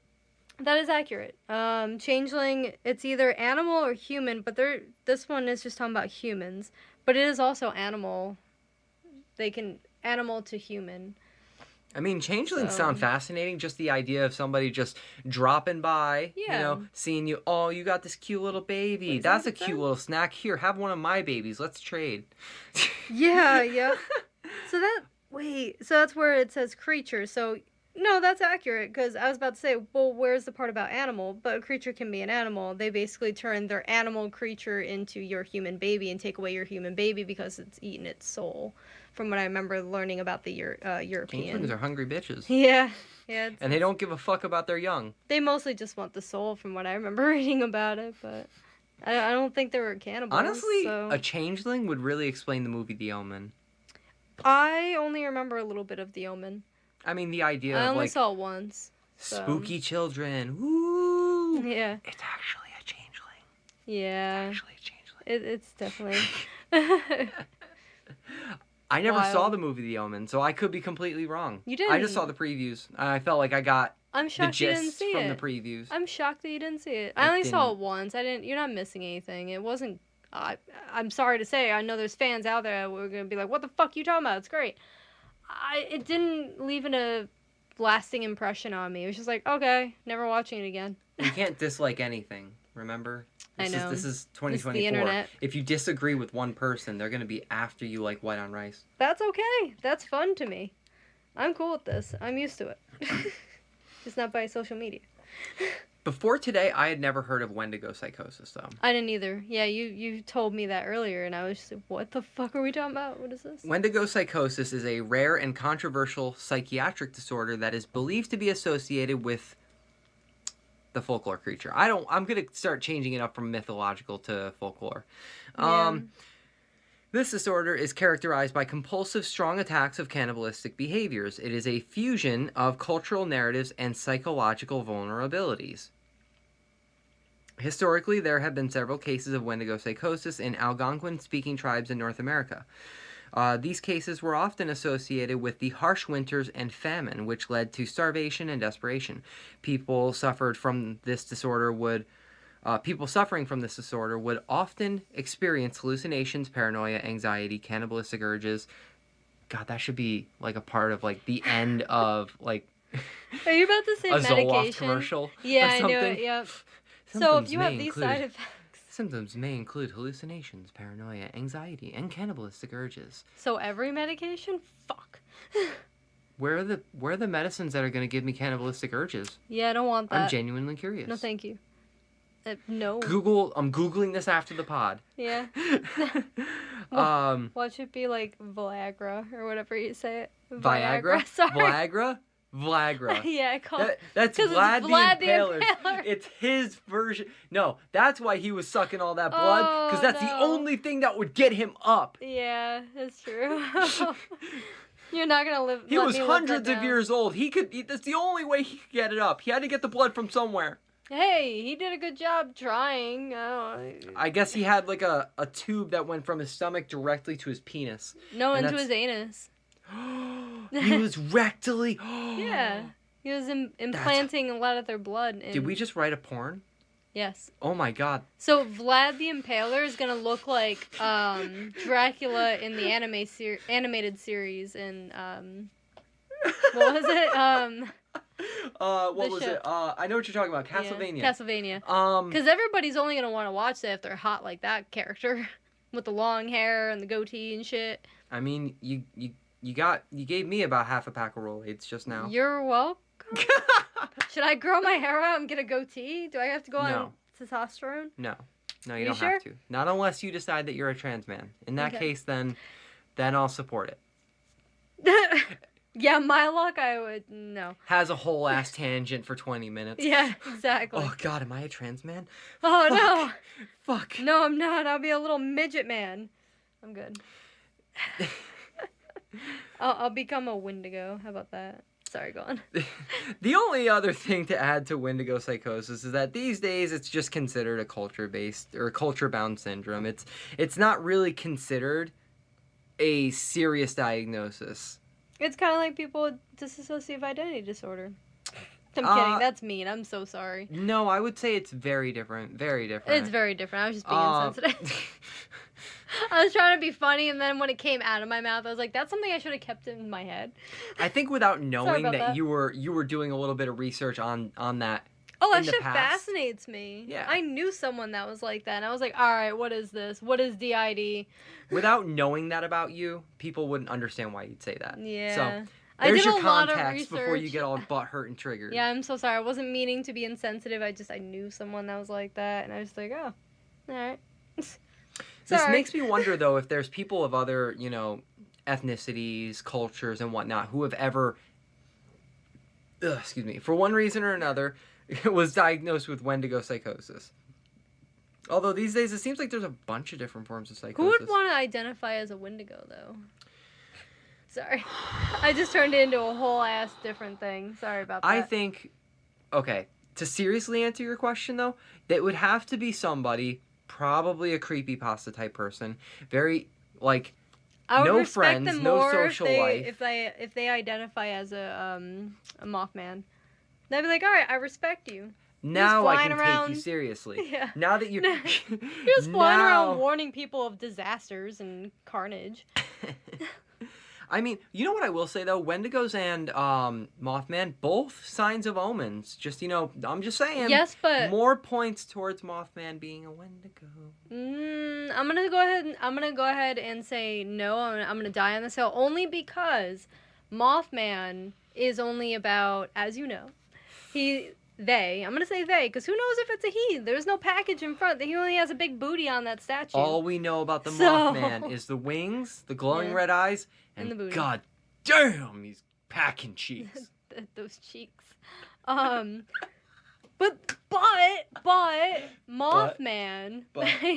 that is accurate. Changeling, it's either animal or human, but this one is just talking about humans, but it is also animal. They can, animal to human. I mean, changelings sound fascinating. Just the idea of somebody just dropping by, seeing you. Oh, you got this cute little baby. That's a cute little snack. Here, have one of my babies. Let's trade. Yeah. So that's where it says creature. So, no, that's accurate, because I was about to say, well, where's the part about animal? But a creature can be an animal. They basically turn their animal creature into your human baby and take away your human baby because it's eaten its soul. From what I remember learning about the European. Changelings are hungry bitches. Yeah. And they don't give a fuck about their young. They mostly just want the soul, from what I remember reading about it, but I don't think they were cannibals. Honestly, a changeling would really explain the movie The Omen. I only remember a little bit of The Omen. I mean, the idea I of, only saw it once. So. Spooky children. Woo! Yeah. It's actually a changeling. Yeah. It's actually a changeling. It's definitely... I never saw the movie The Omen, so I could be completely wrong. You didn't? I just saw the previews. I felt like I got I'm shocked the you didn't gist see from it. the previews. I'm shocked that you didn't see it. I only saw it once. You're not missing anything. It wasn't... I'm sorry to say, I know there's fans out there who are going to be like, what the fuck you talking about? It's great. It didn't leave a lasting impression on me. It was just like, okay, never watching it again. You can't dislike anything, remember? I know. This is 2024. This is the internet. If you disagree with one person, they're going to be after you like white on rice. That's okay. That's fun to me. I'm cool with this. I'm used to it. Just not by social media. Before today, I had never heard of Wendigo psychosis, though. I didn't either. Yeah, you told me that earlier, and I was just like, what the fuck are we talking about? What is this? Wendigo psychosis is a rare and controversial psychiatric disorder that is believed to be associated with the folklore creature. I'm going to start changing it up from mythological to folklore. Yeah. This disorder is characterized by compulsive, strong attacks of cannibalistic behaviors. It is a fusion of cultural narratives and psychological vulnerabilities. Historically, there have been several cases of Wendigo psychosis in Algonquin-speaking tribes in North America. These cases were often associated with the harsh winters and famine, which led to starvation and desperation. People suffering from this disorder would often experience hallucinations, paranoia, anxiety, cannibalistic urges. God, that should be like a part of like the end of like Are you about to say a medication? Zoloft commercial. Yeah, or I something. knew it. Yep. So Symptoms if you may have these include- side effects. Symptoms may include hallucinations, paranoia, anxiety, and cannibalistic urges. So every medication? Fuck. Where are the medicines that are going to give me cannibalistic urges? Yeah, I don't want that. I'm genuinely curious. No, thank you. No. I'm Googling this after the pod. Yeah. What should be like Viagra or whatever you say it? Viagra? Sorry. Viagra. Yeah, I call it. That's 'Cause Vlad, it's Vlad the the Impaler. Impaler. It's his version. No, that's why he was sucking all that blood. Because that's the no. only thing that would get him up. Yeah, that's true. You're not gonna live. He was hundreds of years old. That's the only way he could get it up. He had to get the blood from somewhere. Hey, he did a good job trying. I guess he had like a tube that went from his stomach directly to his penis. No, And into his anus. He was rectally. Yeah, he was implanting a lot of their blood. Did we just write a porn? Yes. Oh my god. So Vlad the Impaler is gonna look like Dracula in the animated series in what was it? What was it? I know what you're talking about. Castlevania. Yeah, Castlevania. Because everybody's only gonna want to watch that if they're hot like that character, with the long hair and the goatee and shit. I mean, you gave me about half a pack of Rolaids just now. You're welcome. Should I grow my hair out and get a goatee? Do I have to go on testosterone? No, you You don't sure? have to. Not unless you decide that you're a trans man. In that case, then I'll support it. Yeah, my luck, I would no. Has a whole ass tangent for 20 minutes. Yeah, exactly. Oh god, am I a trans man? Oh Fuck. no. Fuck. No, I'm not. I'll be a little midget man. I'm good. I'll become a Wendigo. How about that? Sorry, go on. The only other thing to add to Wendigo psychosis is that these days it's just considered a culture-based or culture-bound syndrome. It's not really considered a serious diagnosis. It's kind of like people with dissociative identity disorder. I'm kidding. That's mean. I'm so sorry. No, I would say it's very different. Very different. It's very different. I was just being insensitive. I was trying to be funny, and then when it came out of my mouth, I was like, "That's something I should have kept in my head." I think without knowing that. you were doing a little bit of research on that. Oh, that in the shit past. fascinates me. Yeah. I knew someone that was like that, and I was like, "All right, what is this? What is DID?" Without knowing that about you, people wouldn't understand why you'd say that. Yeah. So I there's did your a lot of context before you research. get all butthurt and triggered. Yeah, I'm so sorry. I wasn't meaning to be insensitive. I knew someone that was like that, and I was like, "Oh, all right." This Sorry. makes me wonder, though, if there's people of other, ethnicities, cultures, and whatnot who have ever, for one reason or another, was diagnosed with Wendigo psychosis. Although these days it seems like there's a bunch of different forms of psychosis. Who would want to identify as a Wendigo, though? Sorry. I just turned it into a whole ass different thing. Sorry about that. I think, okay, to seriously answer your question, though, that would have to be somebody, probably a creepypasta type person, very, I would no respect friends, them no more social life. if they identify as a Mothman. They'd be like, all right, I respect you. Now I flying can around. take you seriously. Yeah. Now that you're... You're just flying around warning people of disasters and carnage. I mean, you know what I will say, though? Wendigos and Mothman, both signs of omens. Just, I'm just saying. Yes, but... More points towards Mothman being a Wendigo. I'm gonna go ahead and say no. I'm gonna die on this hill only because Mothman is only about, as you know, I'm gonna say they, because who knows if it's a he? There's no package in front. He only has a big booty on that statue. All we know about the Mothman is the wings, the glowing red eyes, and the booty. God damn, he's packing cheeks. Those cheeks. But Mothman,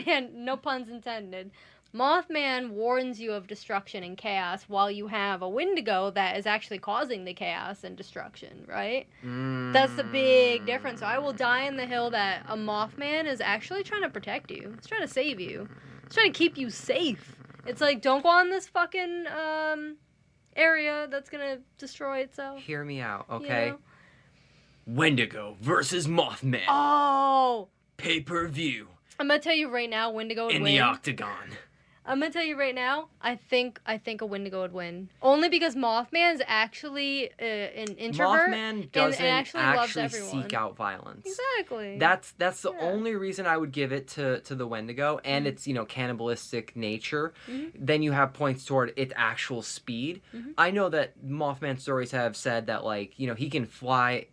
and no puns intended, Mothman warns you of destruction and chaos while you have a Wendigo that is actually causing the chaos and destruction, right? That's the big difference. So I will die in the hill that a Mothman is actually trying to protect you. It's trying to save you. It's trying to keep you safe. It's like, don't go on this fucking area that's gonna destroy itself. Hear me out, okay? You know? Wendigo versus Mothman. Oh! Pay-per-view. I'm gonna tell you right now, Wendigo would in win. the octagon. I'm gonna tell you right now, I think a Wendigo would win. Only because Mothman's actually an introvert. Mothman doesn't and actually loves actually everyone. seek out violence. Exactly. That's the only reason I would give it to the Wendigo and its cannibalistic nature. Then you have points toward its actual speed. I know that Mothman stories have said that he can fly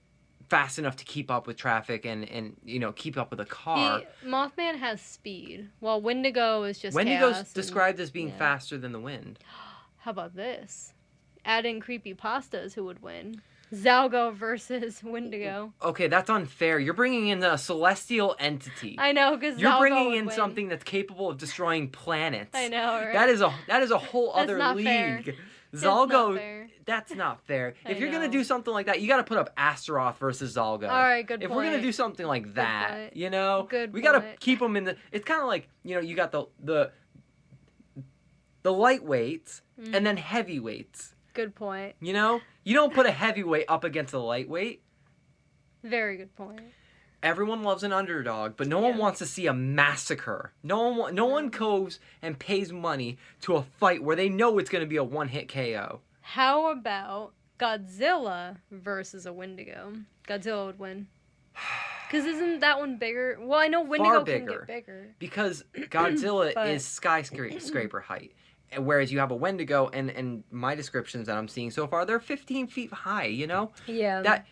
fast enough to keep up with traffic and keep up with a car. Mothman has speed, while Wendigo is just Wendigo's chaos described as being faster than the wind. How about this? Add in creepypastas, who would win? Zalgo versus Wendigo. Okay, that's unfair. You're bringing in a celestial entity. I know, because you're bringing in something that's capable of destroying planets. I know, right? That is a whole other league. Fair. Zalgo, that's not fair. If you're gonna know. do something like that, you gotta put up Astaroth versus Zalgo. All right, good If point. we're gonna do something like that, point. we gotta keep them in the. It's kind of like you got the lightweights and then heavyweights. Good point. You don't put a heavyweight up against a lightweight. Very good point. Everyone loves an underdog, but no one wants to see a massacre. No one goes and pays money to a fight where they know it's going to be a one-hit KO. How about Godzilla versus a Wendigo? Godzilla would win. Because isn't that one bigger? Well, I know Wendigo can get bigger. Because Godzilla is skyscraper height. Whereas you have a Wendigo, and my descriptions that I'm seeing so far, they're 15 feet high, Yeah. That,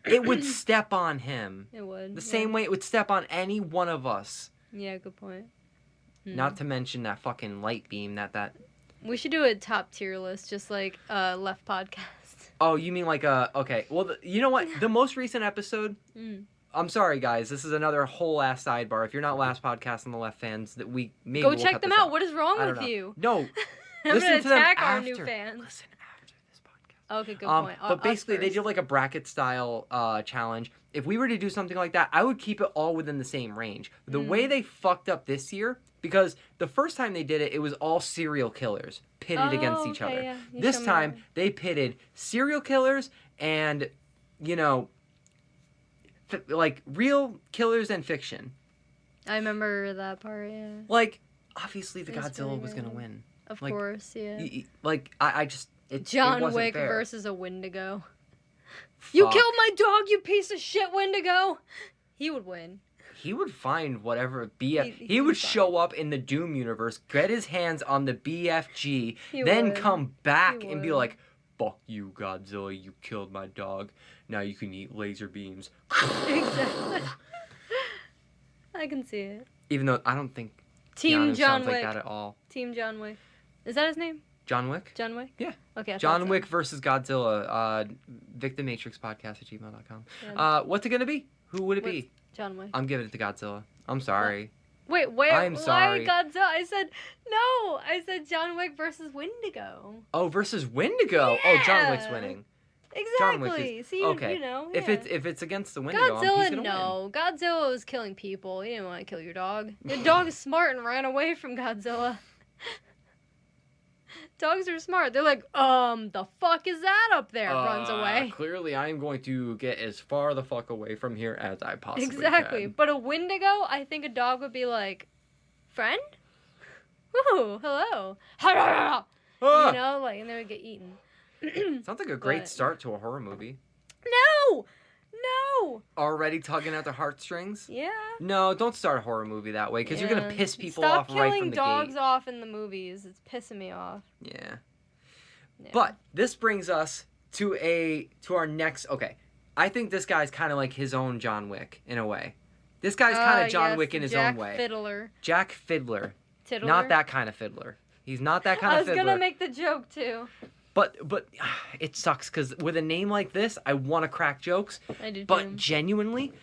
it would step on him. It would. The same way it would step on any one of us. Yeah, good point. Not to mention that fucking light beam that We should do a top tier list, just like Left Podcast. Oh, you mean like okay. Well, you know what? The most recent episode. I'm sorry, guys. This is another whole ass sidebar. If you're not Last Podcast on the Left fans, that we maybe Go we'll check cut them this out. What is wrong I with don't know. you? No, I'm listen gonna to them attack our after. new fans. Listen after this podcast. Okay, good point. But basically, they first. did like a bracket style challenge. If we were to do something like that, I would keep it all within the same range. The way they fucked up this year, because the first time they did it, it was all serial killers pitted against each other. Yeah. This time, they pitted serial killers and, you know, like real killers and fiction. I remember that part, yeah. Like, obviously, the It was Godzilla really was going to good. win. Of Like, course, yeah. Like, I just... it John wasn't Wick fair. versus a Wendigo. You Fuck. killed my dog, you piece of shit, Wendigo! He would win. He would find whatever BF... He would would find show up in the Doom universe, get his hands on the BFG, He then would. come back He and be would. like, fuck you, Godzilla, you killed my dog. Now you can eat laser beams. Exactly. I can see it. Even though I don't think Team Keanu John sounds Wick. like that at all. Team John Wick. Is that his name? John Wick? John Wick? Yeah. Okay. I thought John so. Wick versus Godzilla. VictimMatrixPodcast@gmail.com. Yeah. What's it gonna be? Who would it What's- be? John Wick. I'm giving it to Godzilla. I'm sorry. Wait, where? I'm sorry. Why Godzilla? I said no. I said John Wick versus Wendigo. Oh, versus Wendigo. Oh, John Wick's Yeah. winning. Exactly. John Wick is- See, okay. you know. If yeah. it's against the Wendigo, he's Godzilla, gonna win. no. Godzilla was killing people. He didn't want to kill your dog. Your dog is smart and ran away from Godzilla. Dogs are smart. They're like, the fuck is that up there? Runs away. Clearly, I'm going to get as far the fuck away from here as I possibly Exactly. can. But a Wendigo, I think a dog would be like, friend? Ooh, hello. Ah! You know, like, and they would get eaten. Sounds like a great But- start to a horror movie. No! No! Already tugging at the heartstrings? Yeah. No, don't start a horror movie that way, because you're gonna Yeah. piss people Stop off right killing from the dogs gate. off in the movies. It's pissing me off. Yeah. Yeah. But this brings us to our next. Okay, I think this guy's kind of like his own John Wick in a way. This guy's kind of John yes, Wick in his Jack own way. Fiddler. Jack Fiddler, Tiddler. not that kind of fiddler. He's not that kind I of was fiddler. gonna make the joke too. But it sucks because with a name like this, I want to crack jokes. I do But too. genuinely,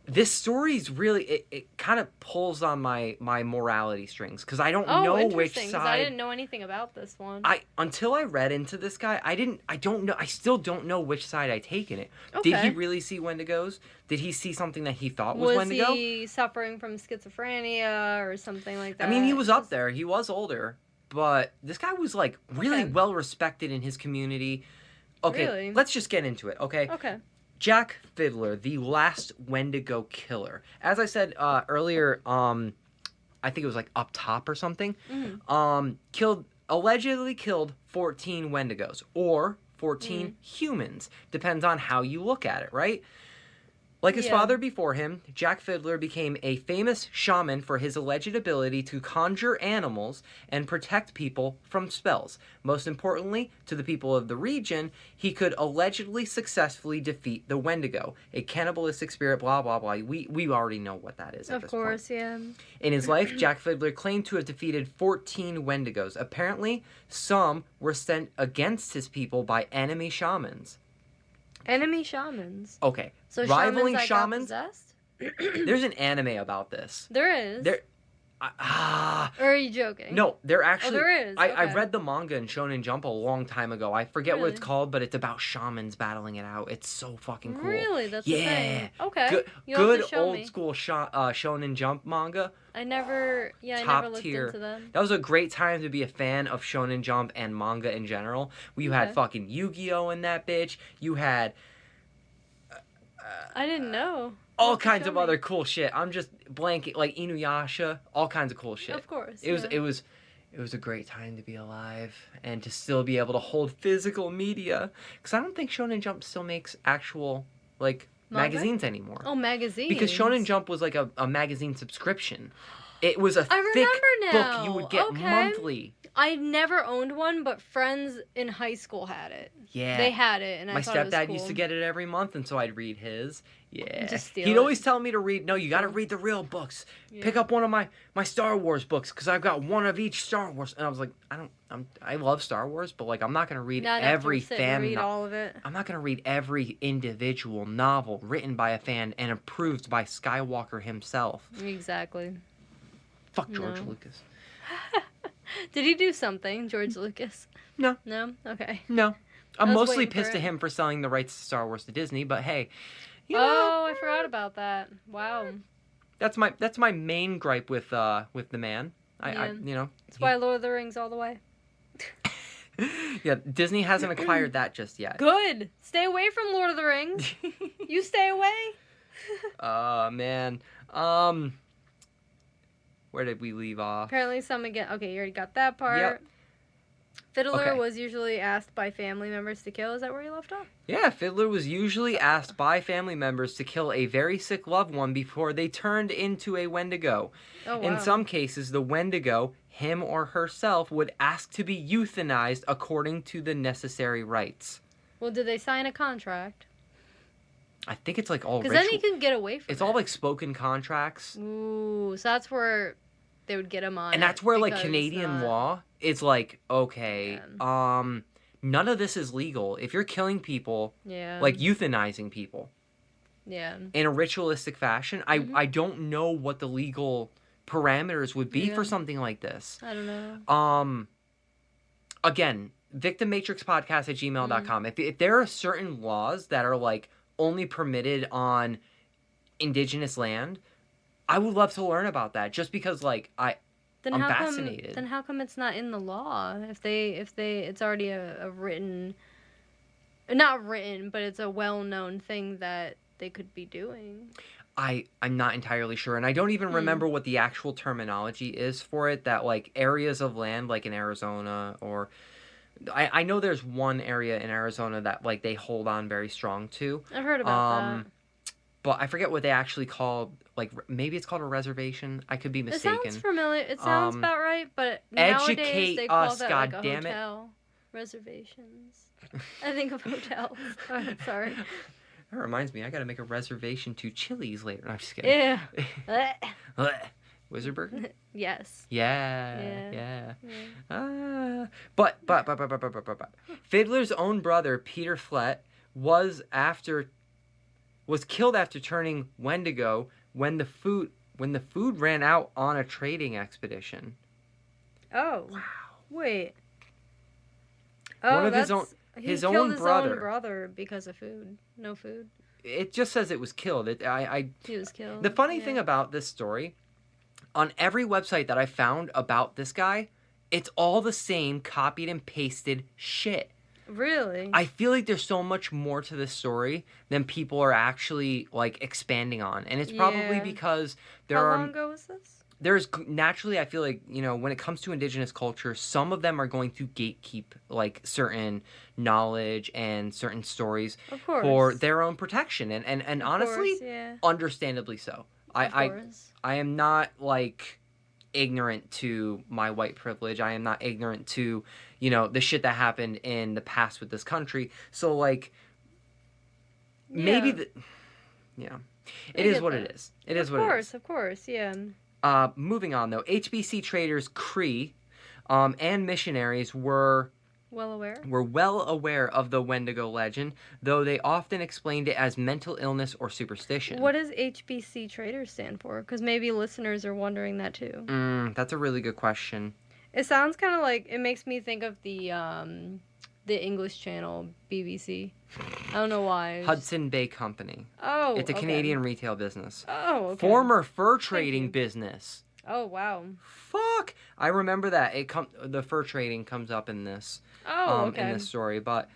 this story's really it kind of pulls on my morality strings because I don't know which interesting, 'cause side. I didn't know anything about this one. Until I read into this guy, I don't know. I still don't know which side I take in it. Did he Okay. really see Wendigos? Did he see something that he thought was Wendigo? he suffering from schizophrenia or something like that? I mean, he was up there. He was older, but this guy was like really Okay. well respected in his community. Okay, Really? let's just get into it. Okay, Okay. Jack Fiddler, the last Wendigo killer. As I said earlier, I think it was like up top or something. Mhm. Allegedly killed 14 Wendigos or 14 humans. Depends on how you look at it, right? Like his Yeah. father before him, Jack Fiddler became a famous shaman for his alleged ability to conjure animals and protect people from spells. Most importantly, to the people of the region, he could allegedly successfully defeat the Wendigo, a cannibalistic spirit, blah, blah, blah. We already know what that is at Of this course, point. yeah. In his life, Jack Fiddler claimed to have defeated 14 Wendigos. Apparently, some were sent against his people by enemy shamans. Enemy shamans. Okay, So rivaling shamans that shamans. got possessed? There's an anime about this. There is. There, Or are you joking? no, there actually. there is, I okay. read the manga in Shonen Jump a long time ago. I forget what it's Really? called, but it's about shamans battling it out. It's so fucking cool. Really? That's Yeah. the thing. Okay. Good, You'll have good to show old me. school Shonen Jump manga. I never top looked tier. into them. That was a great time to be a fan of Shonen Jump and manga in general. You had Okay. fucking Yu-Gi-Oh in that bitch. You had I didn't know. all You have to kinds show of me. other cool shit. I'm just blanking, like Inuyasha, all kinds of cool shit. Of course. It was yeah. it was a great time to be alive and to still be able to hold physical media. Because I don't think Shonen Jump still makes actual like Manga? magazines anymore. Oh, magazines. Because Shonen Jump was like a magazine subscription. It was a I thick remember now. book you would get Okay. monthly. I never owned one, but friends in high school had it. Yeah. They had it, and I My thought it was stepdad cool. used to get it every month, and so I'd read his. Yeah. Just steal He'd it. always tell me to read. No, you got to Cool. read the real books. Yeah. Pick up one of my Star Wars books because I've got one of each Star Wars. And I was like, I love Star Wars, but like I'm not gonna read Not enough every to sit and fan. read all of it. I'm not gonna read every individual novel written by a fan and approved by Skywalker himself. Exactly. Fuck George No. Lucas. Did he do something, George Lucas? No. No? Okay. No. I'm I was mostly waiting for pissed at it. him for selling the rights to Star Wars to Disney, but hey, you know, Oh, I forgot about that. Wow. that's my main gripe with the man. I Yeah. you know. That's why Lord of the Rings all the way. Yeah, Disney hasn't acquired that just yet. Good. Stay away from Lord of the Rings. You stay away. Man. Where did we leave off? Apparently some again. Okay, you already got that part. Yep. Fiddler Okay. was usually asked by family members to kill. Is that where you left off? Yeah, Fiddler was usually asked by family members to kill a very sick loved one before they turned into a Wendigo. Oh, wow. In some cases, the Wendigo, him or herself, would ask to be euthanized according to the necessary rites. Well, did they sign a contract? I think it's like all Because ritual. then he can get away from It's it. all like spoken contracts. Ooh, so that's where they would get him on. And that's it where like because, Canadian law is like, okay, Yeah. none of this is legal. If you're killing people, Yeah. like euthanizing people Yeah. in a ritualistic fashion, I don't know what the legal parameters would be Yeah. for something like this. I don't know. Again, victimmatrixpodcast@gmail.com. If there are certain laws that are like only permitted on indigenous land, I would love to learn about that just because like Then I'm how fascinated. Then how come it's not in the law? If it's already a written, not written, but it's a well-known thing that they could be doing. I'm not entirely sure, and I don't even remember what the actual terminology is for it, that like areas of land like in Arizona, or I know there's one area in Arizona that like they hold on very strong to. I've heard about that. But I forget what they actually call, like maybe it's called a reservation. I could be It mistaken. sounds familiar. It sounds about right, but nowadays educate they call us, that like a goddammit. hotel. Reservations. I think of hotels. Oh, sorry. That reminds me, I gotta make a reservation to Chili's later. No, I'm just kidding. Yeah. Blech. Wizard Burger? Yes. Yeah. But Fiddler's own brother, Peter Flett, was killed after turning Wendigo when the food ran out on a trading expedition. Oh. Wow. Wait. One of his that's- own- he his killed own his brother. own brother because of food. No food. It just says it was killed. He was killed. The funny Yeah. thing about this story, on every website that I found about this guy, it's all the same copied and pasted shit. Really? I feel like there's so much more to this story than people are actually like expanding on, and it's probably Yeah. because there How are long ago was this? there's naturally, I feel like, you know, when it comes to indigenous culture, some of them are going to gatekeep like certain knowledge and certain stories Of course. for their own protection, and Of honestly, course, yeah. understandably so. Of course. I am not like ignorant to my white privilege. I am not ignorant to, you know, the shit that happened in the past with this country. So like maybe I it is get what that. it is. It is what it is. Of course, yeah. Moving on though, HBC traders Cree and missionaries were Well aware. well aware of the Wendigo legend, though they often explained it as mental illness or superstition. What does HBC traders stand for? Because maybe listeners are wondering that too. That's a really good question. It sounds kind of like, it makes me think of the English channel BBC. I don't know why. It's just- Hudson Bay Company. Oh, It's a okay. Canadian retail business. Oh, okay. Former fur trading you. business. Oh, wow. Fuck! I remember that. The fur trading comes up in this. Oh, okay. In this story, but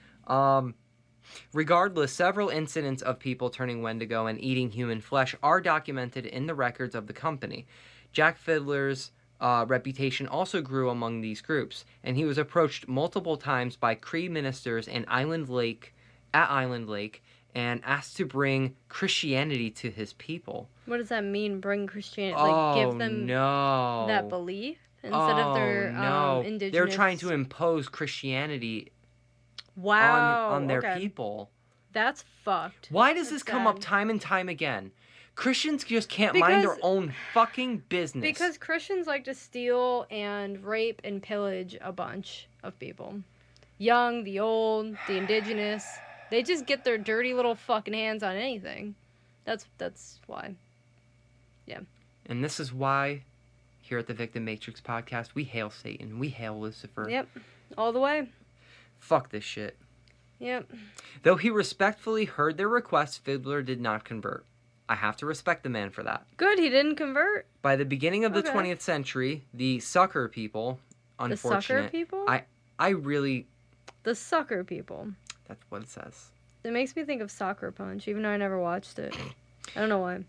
regardless, several incidents of people turning Wendigo and eating human flesh are documented in the records of the company. Jack Fiddler's reputation also grew among these groups, and he was approached multiple times by Cree ministers at Island Lake, and asked to bring Christianity to his people. What does that mean? Bring Christianity? Oh, Give them no. that belief instead of their indigenous. They're trying to impose Christianity wow on their okay. people. That's fucked. Why does That's this come up sad. time and time again? Christians just can't mind their own fucking business. Because Christians like to steal and rape and pillage a bunch of people. Young, the old, the indigenous. They just get their dirty little fucking hands on anything. That's why. Yeah. And this is why, here at the Victim Matrix podcast, we hail Satan. We hail Lucifer. Yep. All the way. Fuck this shit. Yep. Though he respectfully heard their requests, Fiddler did not convert. I have to respect the man for that. Good, he didn't convert. By the beginning of the Okay. 20th century, the sucker people, The sucker unfortunate. people? I really, The sucker people. that's what it says. It makes me think of Soccer Punch, even though I never watched it. I don't know why.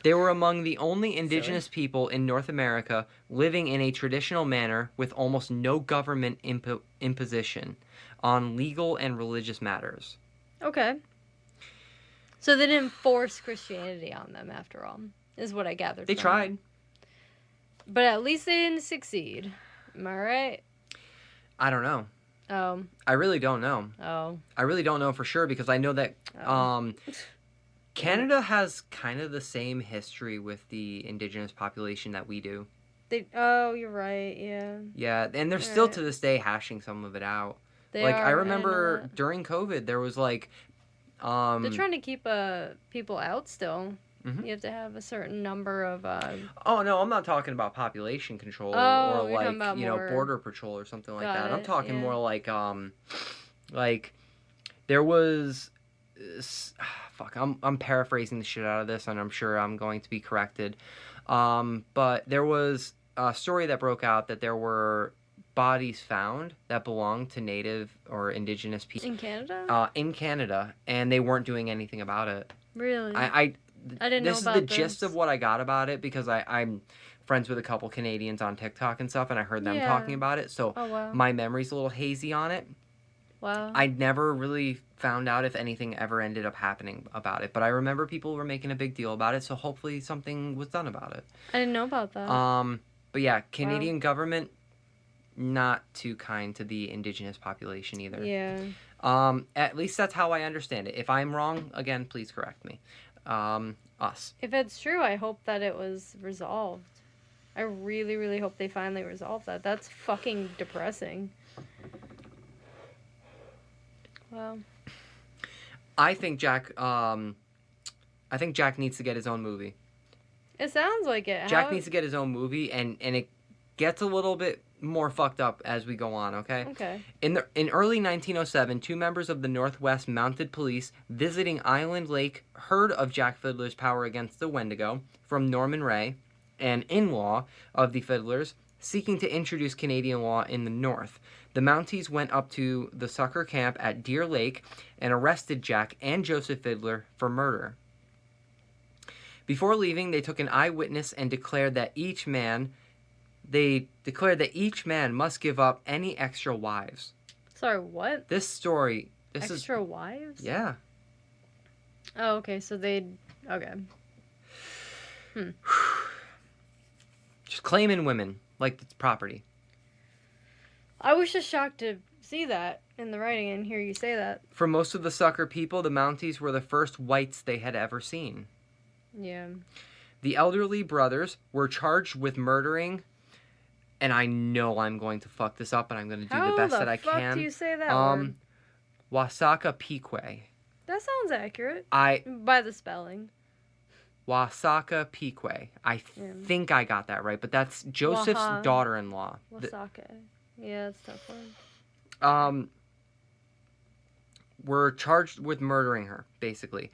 They were among the only indigenous people in North America living in a traditional manner with almost no government imposition on legal and religious matters. Okay. So they didn't force Christianity on them, after all, is what I gathered. They from tried. it. But at least they didn't succeed. Am I right? I don't know. Oh. I really don't know. Oh. I really don't know for sure because I know that Oh. Canada has kind of the same history with the indigenous population that we do. Oh, you're right, yeah. Yeah, and they're still Right. to this day hashing some of it out. They Like, are, I know remember that. during COVID, there was like, They're trying to keep people out still. Mhm. You have to have a certain number of... oh no, I'm not talking about population control Oh, or you're talking like, about you know, more- border patrol or something like Got that. I'm it, talking yeah. more like there was, fuck, I'm paraphrasing the shit out of this and I'm sure I'm going to be corrected. But there was a story that broke out that there were bodies found that belonged to native or indigenous people In Canada? and they weren't doing anything about it. Really? I didn't know this about is the gist this. of what I got about it because I'm friends with a couple Canadians on TikTok and stuff and I heard them Yeah. talking about it, so Oh, wow. my memory's a little hazy on it. Wow. I never really found out if anything ever ended up happening about it, but I remember people were making a big deal about it, so hopefully something was done about it. I didn't know about that. But yeah, Canadian government not too kind to the indigenous population either. Yeah. At least that's how I understand it. If I'm wrong, again, please correct me. Us. If it's true, I hope that it was resolved. I really, really hope they finally resolve that. That's fucking depressing. Wow. I think Jack needs to get his own movie. It sounds like it. Jack needs to get his own movie, and it gets a little bit more fucked up as we go on, okay? Okay. In early 1907, two members of the Northwest Mounted Police visiting Island Lake heard of Jack Fiddler's power against the Wendigo from Norman Ray, an in-law of the Fiddlers, seeking to introduce Canadian law in the North. The Mounties went up to the Sucker camp at Deer Lake and arrested Jack and Joseph Fiddler for murder. Before leaving, they took an eyewitness and declared that each man must give up any extra wives. Sorry, what? This story, Extra wives? Yeah. Oh, okay. So they... Okay. Just claiming women like it's property. I was just shocked to see that in the writing and hear you say that. For most of the Sucker people, the Mounties were the first whites they had ever seen. Yeah. The elderly brothers were charged with murdering, and I know I'm going to fuck this up, and I'm going to do the best that I can. How the fuck do you say that word? Wasaka Pique. That sounds accurate. By the spelling. Wasaka Pique. I think I got that right, but that's Joseph's daughter-in-law. Wasaka. Yeah, that's a tough one. Were charged with murdering her, basically.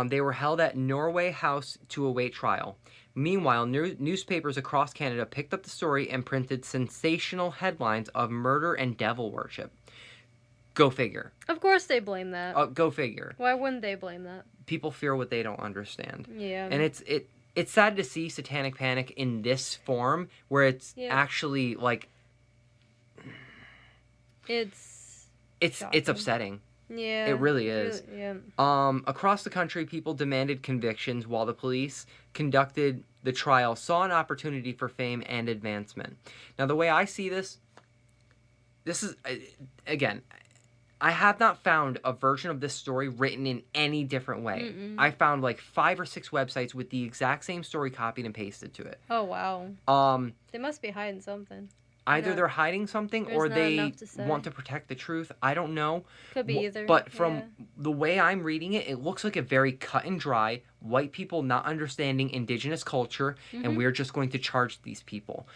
They were held at Norway House to await trial. Meanwhile, newspapers across Canada picked up the story and printed sensational headlines of murder and devil worship. Go figure. Of course they blame that. Go figure. Why wouldn't they blame that? People fear what they don't understand. Yeah. And it's sad to see Satanic Panic in this form, where it's actually like... It's It's upsetting. Yeah. It really is. Yeah. Across the country, people demanded convictions while the police conducted the trial saw an opportunity for fame and advancement. Now, the way I see this is, again, I have not found a version of this story written in any different way. Mm-mm. I found like 5 or 6 websites with the exact same story copied and pasted to it. Oh, wow. They must be hiding something. Either No. they're hiding something There's or not they enough to say. want to protect the truth. I don't know. Could be either. But from yeah. the way I'm reading it, it looks like a very cut and dry, white people not understanding indigenous culture, and we're just going to charge these people.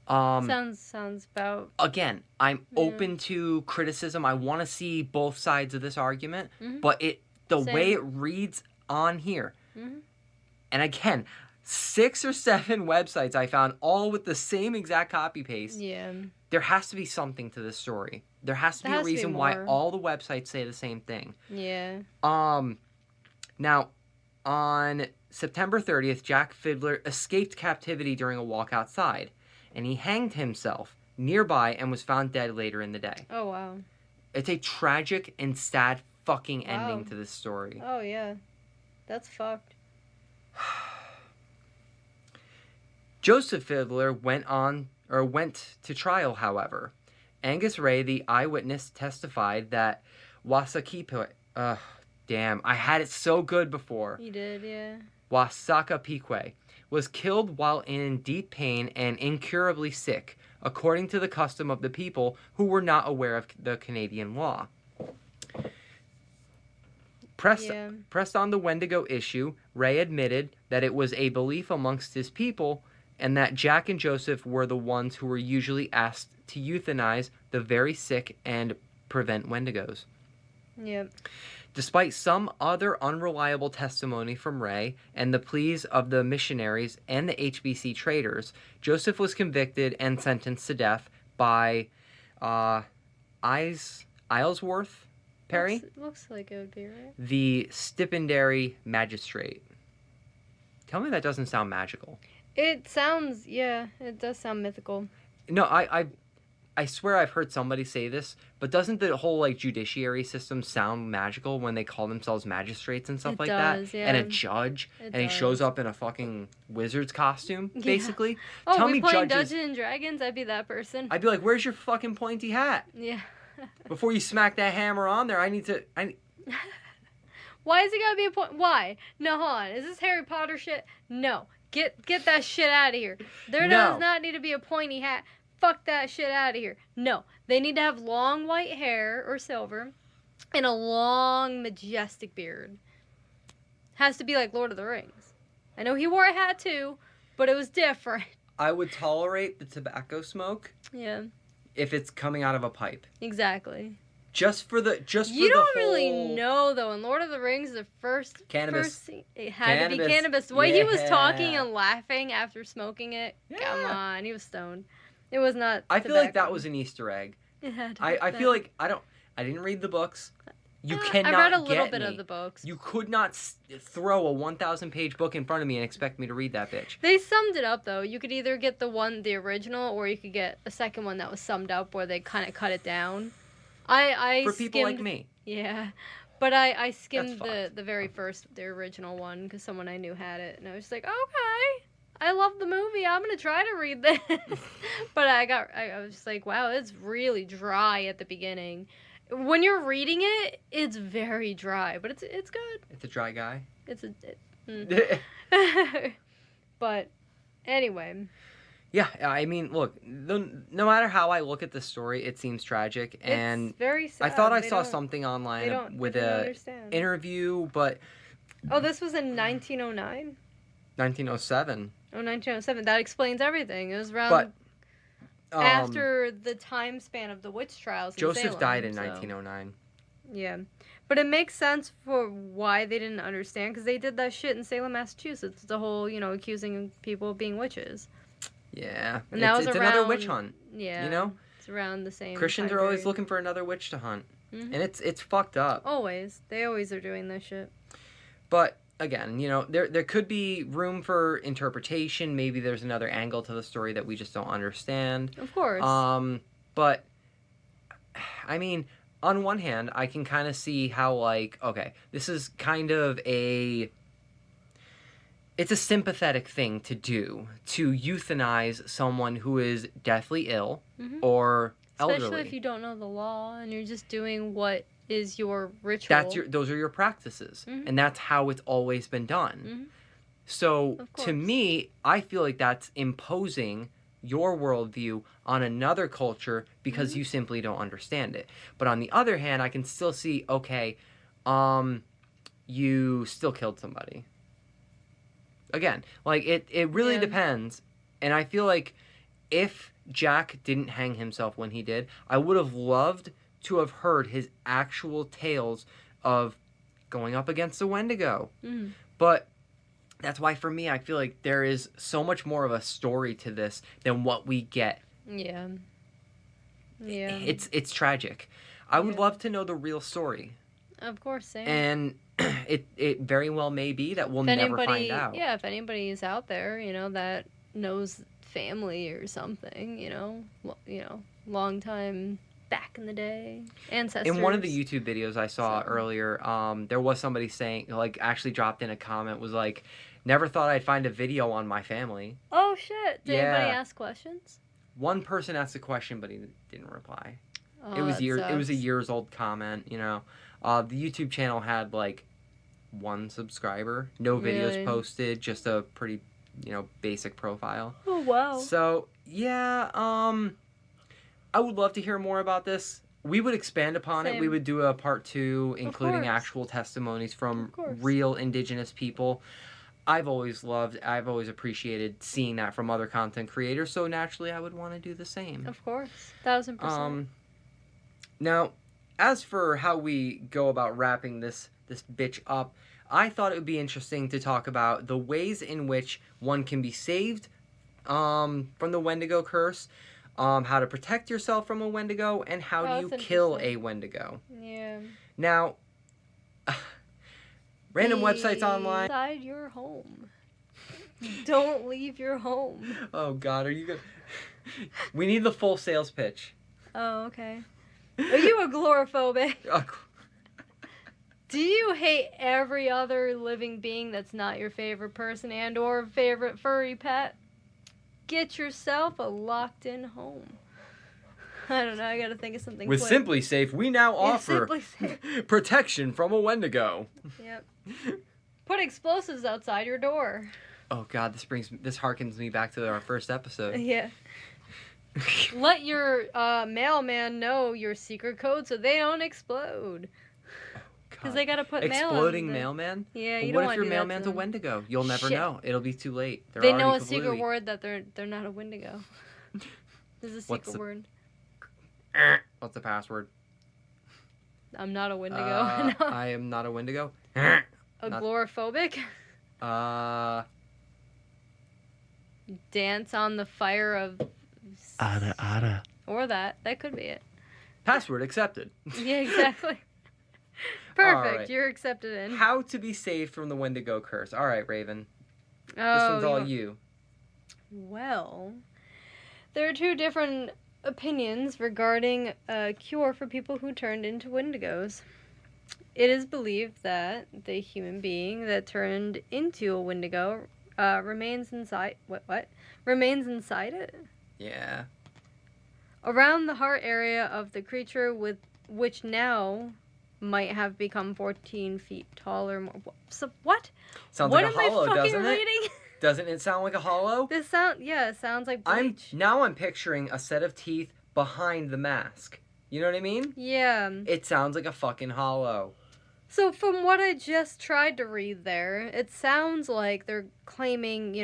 Sounds about... Again, I'm open to criticism. I want to see both sides of this argument, but the way it reads on here, and again, 6 or 7 websites I found all with the same exact copy paste. Yeah. There has to be something to this story. There has to be a reason why all the websites say the same thing. Yeah. Now, on September 30th, Jack Fiddler escaped captivity during a walk outside, and he hanged himself nearby and was found dead later in the day. Oh, wow. It's a tragic and sad fucking ending to this story. Oh, yeah. That's fucked. Joseph Fiddler went to trial, however. Angus Ray, the eyewitness, testified that Wasakipe... damn, I had it so good before. You did, yeah. Wasakapique was killed while in deep pain and incurably sick, according to the custom of the people who were not aware of the Canadian law. Pressed on the Wendigo issue, Ray admitted that it was a belief amongst his people and that Jack and Joseph were the ones who were usually asked to euthanize the very sick and prevent Wendigos. Yep. Despite some other unreliable testimony from Ray and the pleas of the missionaries and the HBC traders, Joseph was convicted and sentenced to death by Islesworth Perry, Looks like it would be right. the stipendiary magistrate. Tell me that doesn't sound magical. It sounds, yeah, it does sound mythical. No, I swear I've heard somebody say this, but doesn't the whole like judiciary system sound magical when they call themselves magistrates and stuff It like does, that? yeah. And a judge, It and he shows does. up in a fucking wizard's costume, basically. Oh, Tell we me playing judges. Dungeons and Dragons? I'd be that person. I'd be like, "Where's your fucking pointy hat? Yeah. Before you smack that hammer on there, I need." Why is it gotta be a point? Why? No, hold on. Is this Harry Potter shit? No. Get that shit out of here. There does not need to be a pointy hat. Fuck that shit out of here. No. They need to have long white hair or silver and a long, majestic beard. Has to be like Lord of the Rings. I know he wore a hat too, but it was different. I would tolerate the tobacco smoke Yeah, if it's coming out of a pipe. exactly. Just for the You don't whole... really know though. In Lord of the Rings, the first Cannabis. scene, it had to be cannabis. The way he was talking and laughing after smoking it, come on, he was stoned. It was not. I feel like that tobacco. was an Easter egg. It had to I be feel like I didn't read the books. You that. cannot I read a get little bit me. of the books. You could not throw a 1,000-page book in front of me and expect me to read that bitch. They summed it up though. You could either get the original, or you could get a second one that was summed up where they kind of cut it down. I For people like skimmed- me. Yeah, but I skimmed That's the very first, the original one, because someone I knew had it, and I was just like, okay, I love the movie. I'm gonna try to read this, but I was just like, wow, it's really dry at the beginning. When you're reading it, it's very dry, but it's good. It's a dry guy. But anyway. Yeah, I mean, look, no matter how I look at the story, it seems tragic, and It's very sad. I thought I They saw don't- something they online don't with really a understand. interview, but Oh, this was in 1909? 1907. Oh, 1907. That explains everything. It was around But after the time span of the witch trials in Joseph Salem, died in so- 1909. Yeah. But it makes sense for why they didn't understand, because they did that shit in Salem, Massachusetts. The whole, accusing people of being witches. Yeah, And that was it's another around- witch hunt. Yeah. You know, It's around the same Christians time are always period. looking for another witch to hunt, Mhm. and it's fucked up. Always. They always are doing this shit. But again, there could be room for interpretation. Maybe there's another angle to the story that we just don't understand. Of course. But I mean, on one hand, I can kind of see how, like, okay, this is kind of it's a sympathetic thing to do, to euthanize someone who is deathly ill or elderly. Especially if you don't know the law and you're just doing what is your ritual. Those are your practices, and that's how it's always been done. So to me, I feel like that's imposing your worldview on another culture because you simply don't understand it. But on the other hand, I can still see, okay, you still killed somebody. Again, like, it really depends. And I feel like if Jack didn't hang himself when he did, I would have loved to have heard his actual tales of going up against a Wendigo. But that's why, for me, I feel like there is so much more of a story to this than what we get. Yeah. It's tragic. I would love to know the real story. Of course, same. And it very well may be that we'll never find out. Yeah, if anybody is out there, that knows family or something, long time back in the day, ancestors. In one of the YouTube videos I saw earlier, there was somebody saying, like, actually dropped in a comment, was like, never thought I'd find a video on my family. Oh, shit. Did anybody ask questions? One person asked a question, but he didn't reply. Oh, It was a years old comment, The YouTube channel had, like, 1 subscriber, no videos posted, just a pretty, basic profile. Oh, wow. So, yeah, I would love to hear more about this. We would expand upon it. We would do a part 2, including actual testimonies from real indigenous people. I've always appreciated seeing that from other content creators, so naturally I would want to do the same. Of course. 1000%. Now, as for how we go about wrapping this bitch up, I thought it would be interesting to talk about the ways in which one can be saved from the Wendigo curse, how to protect yourself from a Wendigo, and how do you kill a Wendigo. Yeah. Now, random websites online. Inside your home. Don't leave your home. Oh, God, are you going to... We need the full sales pitch. Oh, okay. Are you agoraphobic? Do you hate every other living being that's not your favorite person and or favorite furry pet? Get yourself a locked-in home. I don't know, I gotta think of something With quick. Simply Safe, we now offer protection from a Wendigo. Yep. Put explosives outside your door. Oh, God, this harkens me back to our first episode. Yeah. Let your mailman know your secret code so they don't explode. Because they gotta put mail on Exploding mailman? Yeah, you but don't what if your do that mailman's to a them. Wendigo? You'll never know. It'll be too late. They know a secret word that they're not a Wendigo. There's a secret word. What's the password? I'm not a Wendigo. No. I am not a Wendigo. Agoraphobic? Dance on the fire of... Ada. Or that. That could be it. Password accepted. Yeah, exactly. Perfect. Right. You're accepted in. How to be saved from the Wendigo curse. All right, Raven. This Oh, one's all you. Well, there are 2 different opinions regarding a cure for people who turned into Wendigos. It is believed that the human being that turned into a Wendigo remains inside... What? Remains inside it? Yeah. Around the heart area of the creature, with which now might have become 14 feet tall or more. So what? Sounds what like a am hollow, I fucking doesn't it? reading? Doesn't it sound like a hollow? It sounds like bleach. I'm picturing a set of teeth behind the mask. You know what I mean? Yeah. It sounds like a fucking hollow. So from what I just tried to read there, it sounds like they're claiming,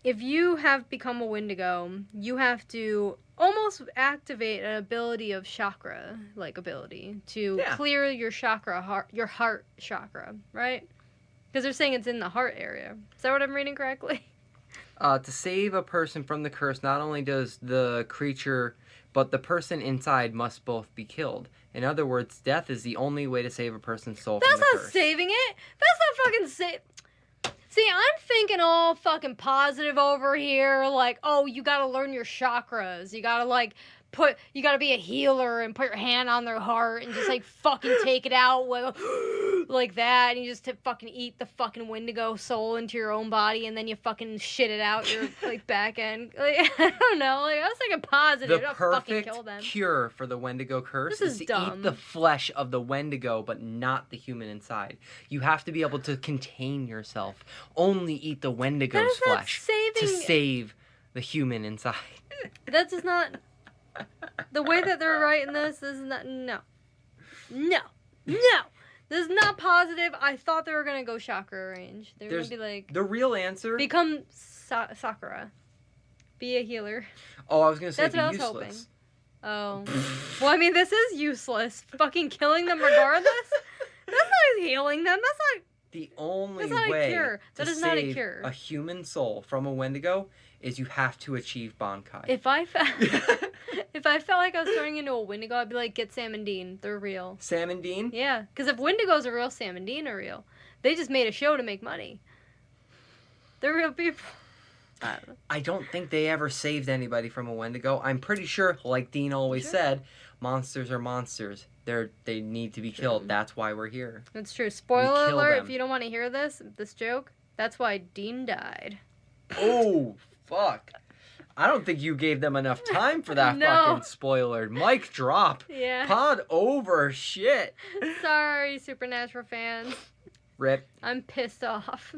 if you have become a Wendigo, you have to almost activate an ability of chakra, ability, to clear your chakra, your heart chakra, right? Because they're saying it's in the heart area. Is that what I'm reading correctly? To save a person from the curse, not only does the creature, but the person inside must both be killed. In other words, death is the only way to save a person's soul from the curse. That's not saving it. That's not fucking See, I'm thinking all fucking positive over here, like, oh, you gotta learn your chakras. You gotta, you gotta be a healer and put your hand on their heart and just like fucking take it out like that, and you just fucking eat the fucking Wendigo soul into your own body, and then you fucking shit it out your like back end. Like, I don't know. Like, I was thinking positive. The Don't fucking perfect kill them. cure for the Wendigo curse This is is to dumb. eat the flesh of the Wendigo, but not the human inside. You have to be able to contain yourself. Only eat the Wendigo's That is not flesh to saving- save the human inside. That does not. The way that they're writing this is not. No. This is not positive. I thought they were gonna go chakra range. They were There's- gonna be like, The real answer. become Sakura, be a healer. Oh, I was gonna say That's be what I was useless. hoping. Oh. Well, I mean, this is useless. Fucking killing them regardless. That's not healing them. That's not. The only That's not a way cure. to That is not a save cure. a human soul from a Wendigo is you have to achieve Bankai. If I felt like I was turning into a Wendigo, I'd be like, get Sam and Dean. They're real. Sam and Dean? Yeah, because if Wendigos are real, Sam and Dean are real. They just made a show to make money. They're real people. I don't know. I don't think they ever saved anybody from a Wendigo. I'm pretty sure, like Dean always said, monsters are monsters. They need to be killed. That's why we're here. It's true. Spoiler kill alert, them. if you don't want to hear this joke, that's why Dean died. Oh, fuck. I don't think you gave them enough time for that No. fucking spoiler. Mic drop. Yeah. Pod over. Shit. Sorry, Supernatural fans. Rip. I'm pissed off.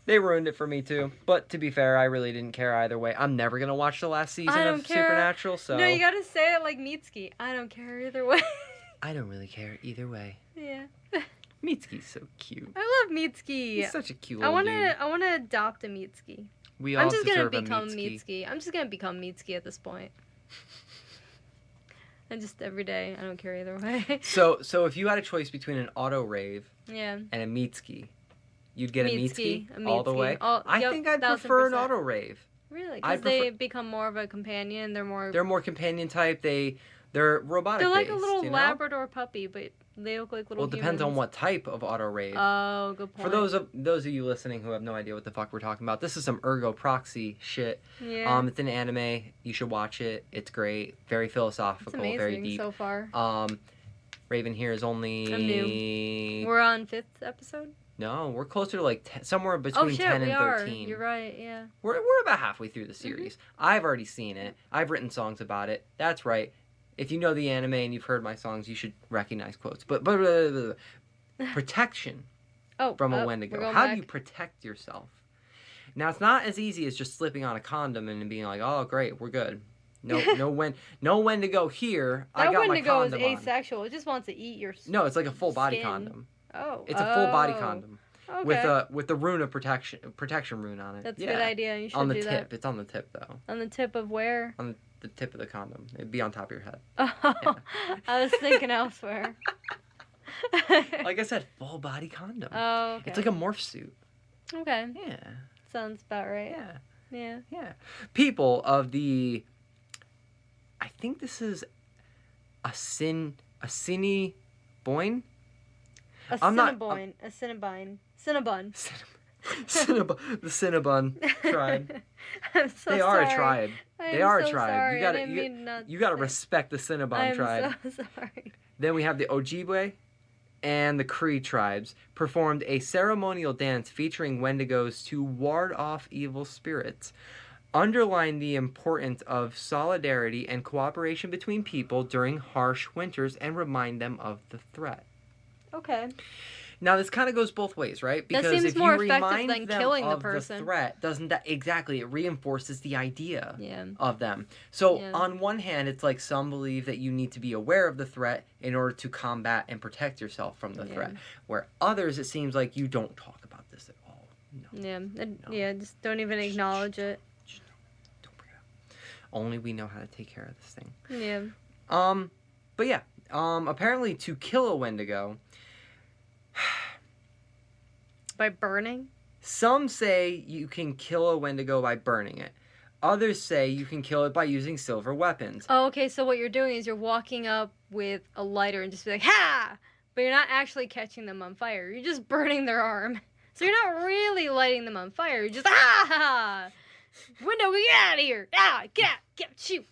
They ruined it for me too. But to be fair, I really didn't care either way. I'm never gonna watch the last season I of don't care. Supernatural, so No, you gotta say it like Mitsuki. I don't care either way. I don't really care either way. Yeah. Mitsuki's so cute. I love Mitsuki. He's such a cute I old wanna dude. adopt a Mitsuki. We all I'm just gonna deserve a become Mitsuki. Mitsuki. I'm just gonna become Mitsuki at this point. And just every day, I don't care either way. So if you had a choice between an auto rave Yeah. and a Mitsuki, you'd get a Mitsuki a all the Mitsuki. way? All- I yep, think I'd 1000%. prefer an auto rave. Really? I Because they prefer- become more of a companion. They're more. They're more companion type. They're robotic They're like based, a little you know? Labrador puppy, but they look like little. Well, it depends on humans. what type of auto rave. Oh, good point. For those of you listening who have no idea what the fuck we're talking about, this is some Ergo Proxy shit. Yeah. It's an anime. You should watch it. It's great. Very philosophical. It's amazing Very deep. so far. Raven here is only. I'm new. We're on 5th episode. No, we're closer to like somewhere between Oh shit, 10 we and are. 13. You're right. Yeah. We're about halfway through the series. I've already seen it. I've written songs about it. That's right. If you know the anime and you've heard my songs, you should recognize quotes. But protection from a we're Wendigo. going How back. do you protect yourself? Now it's not as easy as just slipping on a condom and being like, "Oh, great, we're good." No Wendigo here. I That got Wendigo my is condom on. asexual. It just wants to eat your. No, it's like a full body skin. condom. Oh. It's a full body condom Okay. with the rune of protection rune on it. That's a yeah. good idea. You should On the do tip. that. It's on the tip though. On the tip of where? On the tip of the condom. It'd be on top of your head. Oh, I was thinking elsewhere. Like I said, full body condom. Oh, okay. It's like a morph suit. Okay. Yeah. Sounds about right. Yeah. Yeah. Yeah. People of the I think this is a Cinnabon? A I'm not- Cinnabon. A Cinnabon. Cinnabon. The Cinnabon tribe. I'm so They sorry. are a tribe. I They am are a so tribe. Sorry. You gotta I didn't mean not you gotta to- respect the Cinnabon I'm tribe. so sorry. Then we have the Ojibwe and the Cree tribes performed a ceremonial dance featuring Wendigos to ward off evil spirits, underline the importance of solidarity and cooperation between people during harsh winters, and remind them of the threat. Okay. Now this kind of goes both ways, right? Because seems if more you effective remind than them killing the of person. threat, doesn't that exactly? It reinforces the idea Yeah. of them. So Yeah. on one hand, it's like some believe that you need to be aware of the threat in order to combat and protect yourself from the Yeah. threat. Where others, it seems like you don't talk about this at all. No, Yeah. No. Yeah. Just don't even acknowledge it. don't bring it up. Only we know how to take care of this thing. Yeah. But yeah. Apparently, to kill a Wendigo, By burning. some say you can kill a Wendigo by burning it. Others say you can kill it by using silver weapons. Oh, okay. So what you're doing is you're walking up with a lighter and just be like, ha! But you're not actually catching them on fire. You're just burning their arm. So you're not really lighting them on fire. You're just, ah! Window, get out of here! Ah! Get out! Shoot!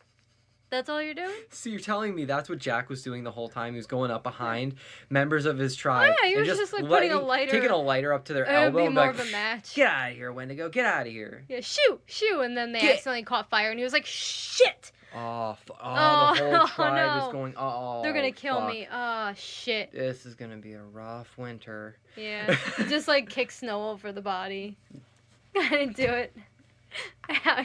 That's all you're doing? So you're telling me that's what Jack was doing the whole time? He was going up behind members of his tribe. Oh, yeah, he and was just like putting a lighter. Taking a lighter up to their It would elbow be and more like, of a match. Get out of here, Wendigo. Get out of here. Yeah, shoo, shoo. And then they accidentally caught fire and he was like, shit. Oh, the Oh, whole tribe no. is going, oh, They're going to kill fuck. me. Oh, shit. This is going to be a rough winter. Yeah. He just like kicked snow over the body. I didn't do it.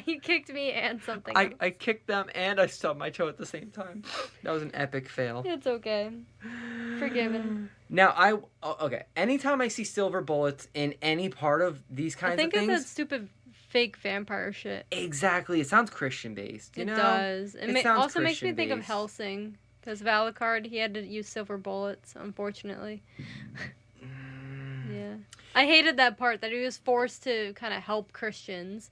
He kicked me and something else. I kicked them and I stubbed my toe at the same time. That was an epic fail. It's okay. Forgiven. Now, okay. Anytime I see silver bullets in any part of these kinds of things. I think it's that stupid fake vampire shit. Exactly. It sounds Christian-based, you know? It does. It also makes me think of Christian-based. Helsing. Because Valakard, he had to use silver bullets, unfortunately. Yeah. I hated that part, that he was forced to kind of help Christians.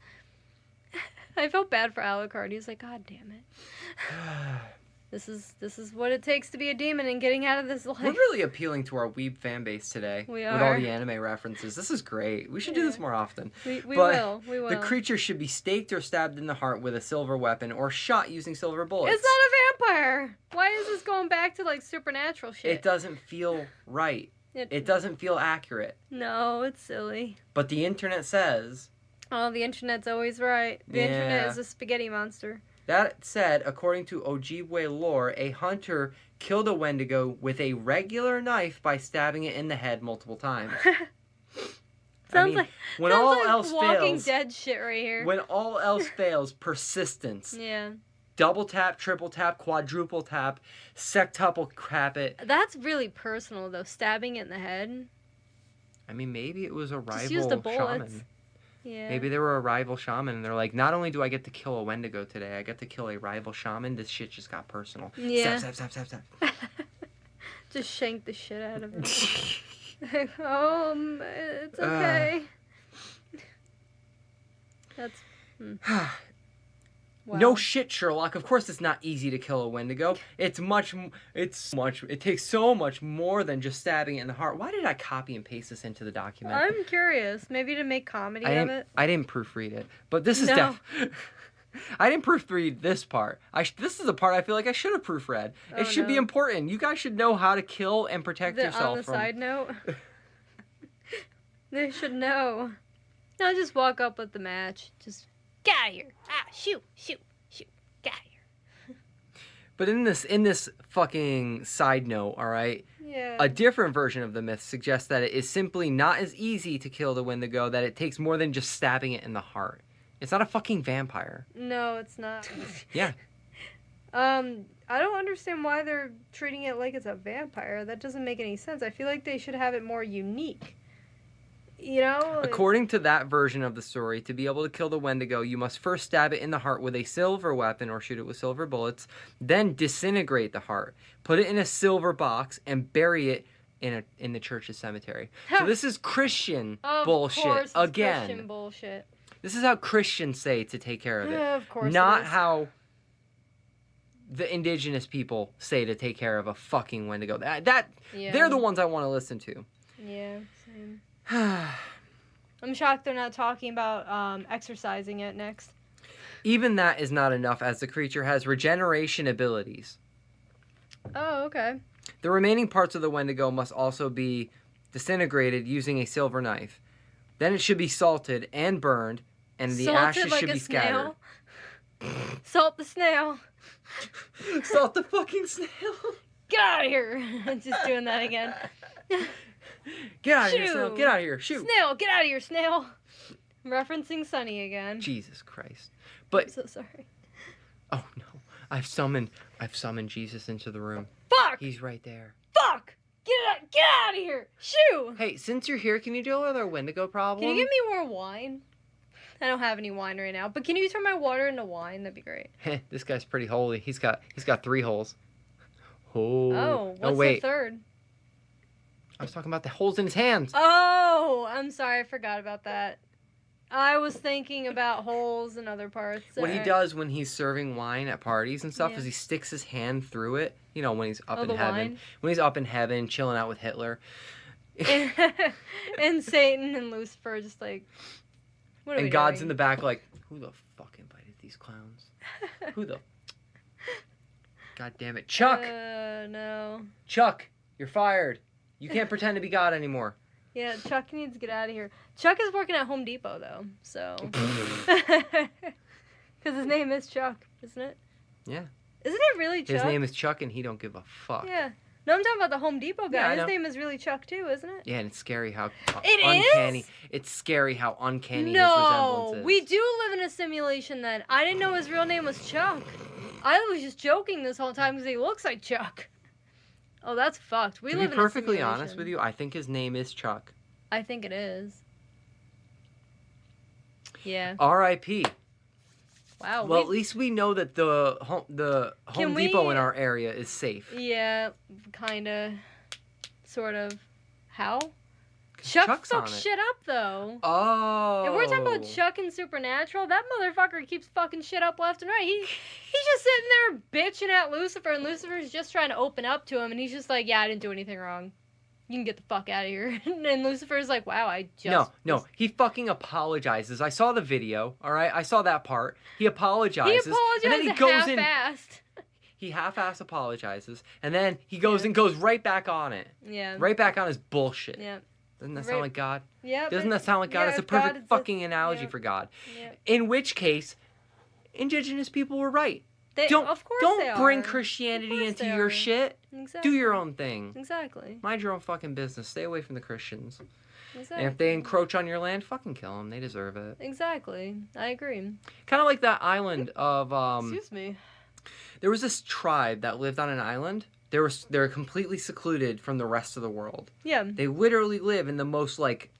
I felt bad for Alucard. He was like, God damn it. This is what it takes to be a demon and getting out of this life. We're really appealing to our weeb fan base today. We With all are. the anime references. This is great. We should do this more often. We But will. The creature should be staked or stabbed in the heart with a silver weapon or shot using silver bullets. It's not a vampire. Why is this going back to like supernatural shit? It doesn't feel right. It doesn't feel accurate. No, it's silly. But the internet says... Oh, the internet's always right. The internet is a spaghetti monster. That said, according to Ojibwe lore, a hunter killed a Wendigo with a regular knife by stabbing it in the head multiple times. Sounds like when all like else Walking fails, Dead shit right here. when all else fails, persistence. Yeah. Double tap, triple tap, quadruple tap, sextuple crap it. That's really personal though. Stabbing it in the head. I mean, maybe it was a rival Just use the bullets. shaman. Yeah. Maybe they were a rival shaman, and they're like, not only do I get to kill a Wendigo today, I get to kill a rival shaman. This shit just got personal. Yeah. Stab. Just shank the shit out of it. It's okay. That's. Wow. No shit, Sherlock. Of course, it's not easy to kill a Wendigo. It takes so much more than just stabbing it in the heart. Why did I copy and paste this into the document? I'm curious. Maybe to make comedy of it. I didn't proofread it, but this is No. I didn't proofread this part. This is a part I feel like I should have proofread. Oh, It should be no. important. You guys should know how to kill and protect yourself On the from. side note, they should know. I'll just walk up with the match. Just get out of here. Shoot. Get out of here. But in this fucking side note, all right. Yeah. A different version of the myth suggests that it is simply not as easy to kill the Wendigo, that it takes more than just stabbing it in the heart. It's not a fucking vampire. No, it's not. Yeah. I don't understand why they're treating it like it's a vampire. That doesn't make any sense. I feel like they should have it more unique. You know? According to that version of the story, to be able to kill the Wendigo, you must first stab it in the heart with a silver weapon or shoot it with silver bullets, then disintegrate the heart, put it in a silver box, and bury it in the church's cemetery. So this is Christian Of bullshit course it's again. Christian bullshit. This is how Christians say to take care of it. Of course. Not it is. how the indigenous people say to take care of a fucking Wendigo. Yeah. They're the ones I want to listen to. Yeah. Same. I'm shocked they're not talking about exercising it next. Even that is not enough, as the creature has regeneration abilities. Oh, okay. The remaining parts of the Wendigo must also be disintegrated using a silver knife. Then it should be salted and burned, and the Salted ashes like should a be scattered. snail. Salt the snail. Salt the fucking snail. Get out of here. Just doing that again. Get out of here, Shoo. snail. Get out of here. Shoot. Snail, get out of here, snail. Referencing Sunny again. Jesus Christ. I'm But so sorry. oh no. I've summoned Jesus into the room. Fuck! He's right there. Fuck! Get out of here! Shoo! Hey, since you're here, can you deal with our Wendigo problem? Can you give me more wine? I don't have any wine right now, but can you turn my water into wine? That'd be great. This guy's pretty holy. He's got 3 holes. Oh, what's wait. the third? I was talking about the holes in his hands. Oh, I'm sorry, I forgot about that. I was thinking about holes and other parts. What he Alright. does when he's serving wine at parties and stuff Yeah. is he sticks his hand through it. You know, when he's up Oh, in the heaven. wine? When he's up in heaven, chilling out with Hitler. And Satan and Lucifer just like, what are we And God's doing? in the back like, who the fuck invited these clowns? Who the... God damn it. Chuck! No. Chuck, you're fired. You can't pretend to be God anymore. Yeah, Chuck needs to get out of here. Chuck is working at Home Depot, though, so. Because his name is Chuck, isn't it? Yeah. Isn't it really Chuck? His name is Chuck, and he don't give a fuck. Yeah. No, I'm talking about the Home Depot guy. Yeah, I know. His name is really Chuck, too, isn't it? Yeah, and it's scary how It uncanny. is? It's scary how uncanny his No, resemblance is. we do live in a simulation then. I didn't know his real name was Chuck. I was just joking this whole time because he looks like Chuck. Oh, that's fucked. We To live be in a perfectly honest simulation. with you, I think his name is Chuck. I think it is. Yeah. R.I.P. Wow. Well, at least we know that the Home Can Depot we- in our area is safe. Yeah, kinda. Sort of. How? 'Cause Chuck Chuck's on fucks it. shit up, though. Oh. If we're talking about Chuck and Supernatural, that motherfucker keeps fucking shit up left and right. He's just sitting there bitching at Lucifer, and Lucifer's just trying to open up to him, and he's just like, yeah, I didn't do anything wrong. You can get the fuck out of here. And Lucifer's like, wow, I just... No, he fucking apologizes. I saw the video, all right? I saw that part. He He apologizes. apologized and then he goes in. half-assed. He half-ass apologizes, and then he goes and goes right back on it. Yeah. Right back on his bullshit. Yeah. Doesn't that Right. sound like God? Yeah. Doesn't but- that sound like God? yeah, It's a if God perfect is fucking analogy yeah. for God. Yeah. In which case, indigenous people were right. Of course they Don't bring are. Christianity Of course into they your are. shit. Exactly. Do your own thing. Exactly. Mind your own fucking business. Stay away from the Christians. Exactly. And if they encroach on your land, fucking kill them. They deserve it. Exactly. I agree. Kind of like that island of Excuse me. there was this tribe that lived on an island. They're completely secluded from the rest of the world. Yeah. They literally live in the most like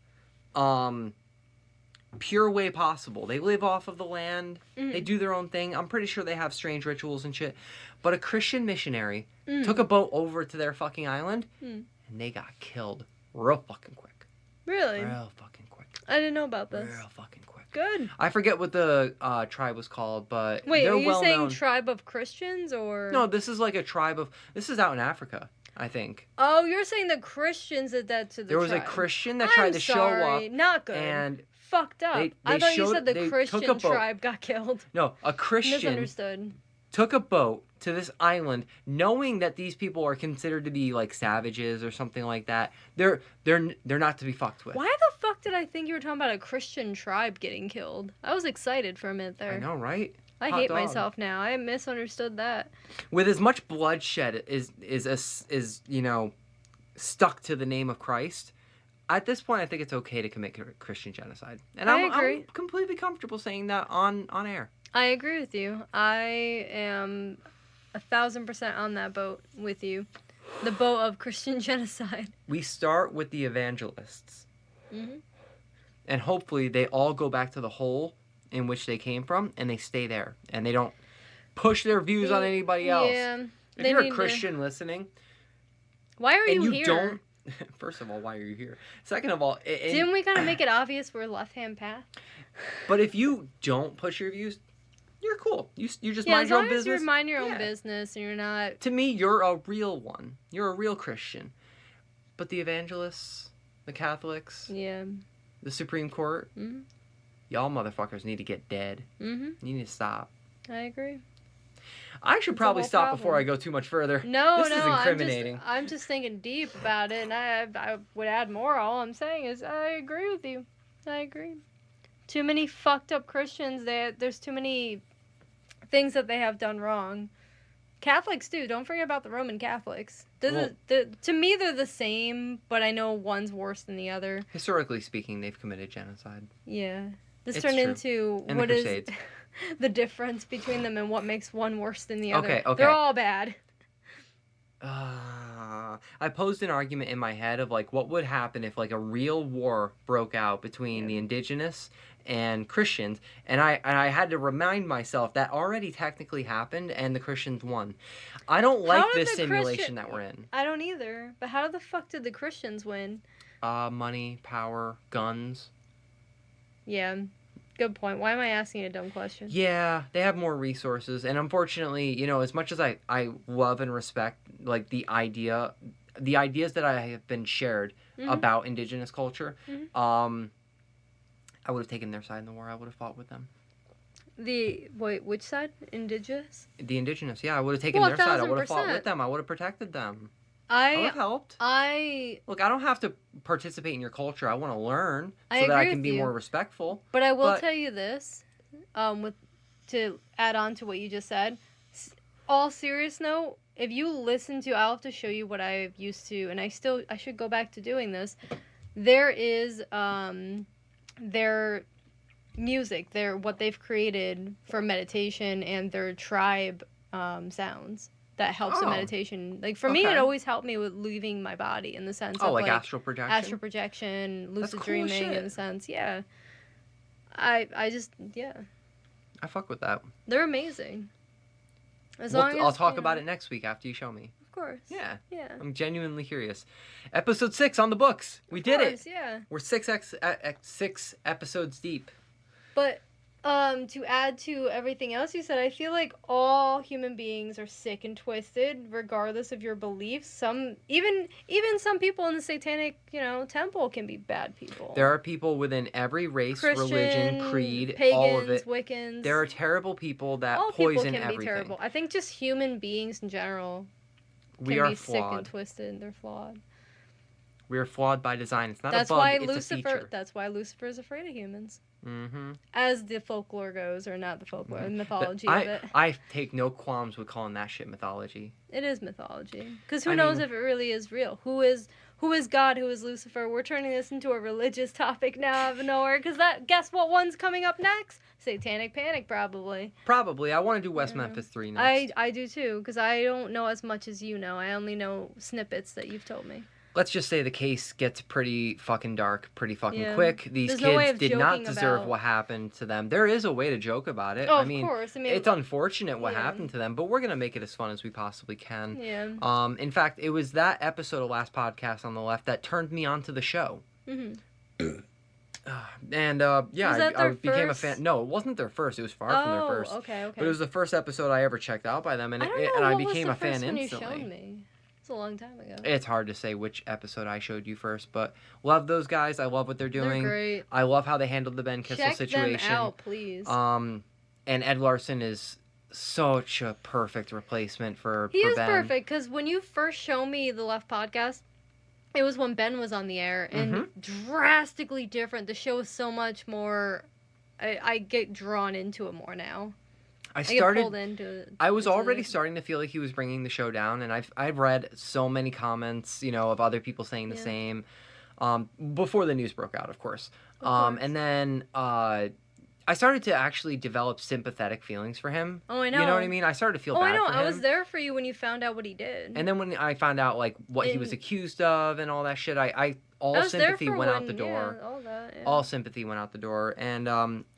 pure way possible. They live off of the land. Mhm. They do their own thing. I'm pretty sure they have strange rituals and shit. But a Christian missionary Mm. took a boat over to their fucking island Mm. and they got killed real fucking quick. Really? Real fucking quick. I didn't know about this. Real fucking quick. Good. I forget what the tribe was called, but Wait, they're are you well saying known. tribe of Christians or? No, this is like a tribe of. This is out in Africa, I think. Oh, you're saying the Christians did that to the There was a tribe. Christian that tried I'm to sorry. show up, Not good. and Fucked up. they I thought you showed- said the they took Christian a boat. tribe got killed. no, a Christian Misunderstood. took a boat to this island, knowing that these people are considered to be like savages or something like that. They're not to be fucked with. Why the fuck did I think you were talking about a Christian tribe getting killed? I was excited for a minute there. I know, right? I Hot hate dog. myself now. I misunderstood that. With as much bloodshed is you know stuck to the name of Christ. At this point, I think it's okay to commit Christian genocide, and I I'm agree. completely comfortable saying that on air. I agree with you. I am 1,000% on that boat with you. The boat of Christian genocide. We start with the evangelists, hmm and hopefully they all go back to the hole in which they came from, and they stay there, and they don't push their views on anybody else. Yeah. If they you're a need to- Christian listening, Why are and you you here? don't, first of all, why are you here? Second of all, Didn't we kind of make it obvious we're left-hand path? but if you don't push your views, you're cool. You just Yeah, mind as your long own as business. you mind your own Yeah. business and you're not... To me, you're a real one. You're a real Christian. But the evangelists, the Catholics, Yeah. the Supreme Court, Mhm. y'all motherfuckers need to get dead. hmm You need to stop. I agree. I should It's a probably whole stop problem. before I go too much further. No, This is incriminating. I'm just thinking deep about it, and I would add more. All I'm saying is I agree with you. I agree. Too many fucked up Christians. There's too many things that they have done wrong. Catholics too. Don't forget about the Roman Catholics. To me, they're the same, but I know one's worse than the other. Historically speaking, they've committed genocide. Yeah. This It's turned true. into And the what is Crusades. the difference between them and what makes one worse than the other. Okay. They're all bad. I posed an argument in my head of like what would happen if like a real war broke out between the indigenous and Christians, and I had to remind myself that already technically happened and the Christians won. I don't like How did this the simulation Christian- that we're in. I don't either. But how the fuck did the Christians win? Money, power, guns. Yeah. Good point. Why am I asking a dumb question? Yeah, they have more resources, and unfortunately, you know, as much as I love and respect like the ideas that I have been shared Mhm. about indigenous culture, Mhm. I would have taken their side in the war. I would have fought with them. Wait, which side? Indigenous? The indigenous, yeah, I would have taken Well, their side. I would have fought 1000%. with them. I would have protected them. I would have helped. I Look, I don't have to participate in your culture. I want to learn I so that I agree can with be you. more respectful. But I will But- tell you this, to add on to what you just said. All serious note, if you listen to, I'll have to show you what I used to, and I should go back to doing this. There is their music, what they've created for meditation and their tribe sounds that helps the Oh. meditation. Like for me, it Okay. always helped me with leaving my body in the sense Oh, of like astral projection? astral projection, lucid cool as dreaming shit. in a sense. Yeah. I just I fuck with that. they're amazing. As Well, long as I'll talk you about know, it next week after you show me. Of course. Yeah. Yeah. I'm genuinely curious. Episode 6 on the books. We Of did course, it. Yeah. We're 6 episodes deep. But to add to everything else you said, I feel like all human beings are sick and twisted, regardless of your beliefs. Some even some people in the satanic, temple can be bad people. There are people within every race, Christian, religion, creed, pagans, all of it. Wiccans. There are terrible people that all poison people can everything. be terrible. I think just human beings in general We can are be sick and flawed. twisted. They're flawed. We are flawed by design. It's not That's a bug, why it's a feature. That's why Lucifer is afraid of humans. Mm-hmm. As the folklore goes, or not the folklore, the mythology of it. I take no qualms with calling that shit mythology. It is mythology. Because who I knows mean- if it really is real? Who is God? Who is Lucifer? We're turning this into a religious topic now out of nowhere. Because guess what one's coming up next? Satanic Panic, probably. Probably. I want to do West Yeah. Memphis 3 next. I do too, because I don't know as much as you know. I only know snippets that you've told me. Let's just say the case gets pretty fucking dark pretty fucking Yeah. quick. These There's no way kids of did not joking deserve about- what happened to them. There is a way to joke about it. Oh, I of mean, course. I mean, it's unfortunate what yeah. happened to them, but we're going to make it as fun as we possibly can. yeah. In fact, it was that episode of Last Podcast on the Left that turned me onto the show. hmm And yeah, Was that I their became a first? fan. No, it wasn't their first. It was far from their first. Okay, okay. But it was the first episode I ever checked out by them, and I don't and know I what became was a the fan first one instantly. You showed me. It's a long time ago. It's hard to say which episode I showed you first, but love those guys. I love what they're doing. They're great. I love how they handled the Ben Kissel Check situation. them out, please. And Ed Larson is such a perfect replacement for He is Ben. perfect because when you first showed me the Left podcast, it was when Ben was on the air, and Mm-hmm. drastically different. The show is so much more. I get drawn into it more now. I I get pulled started. into it. I was into already it. starting to feel like he was bringing the show down, and I've read so many comments, of other people saying the Yeah. same, before the news broke out, of course. Of course. And then I started to actually develop sympathetic feelings for him. Oh, I know. You know what I mean? I started to feel Oh, bad I know. for him. I was there for you when you found out what he did. And then when I found out like what he was And- accused of and all that shit, I all I was there sympathy for went out when- the door. Yeah, all that. Yeah. All sympathy went out the door. And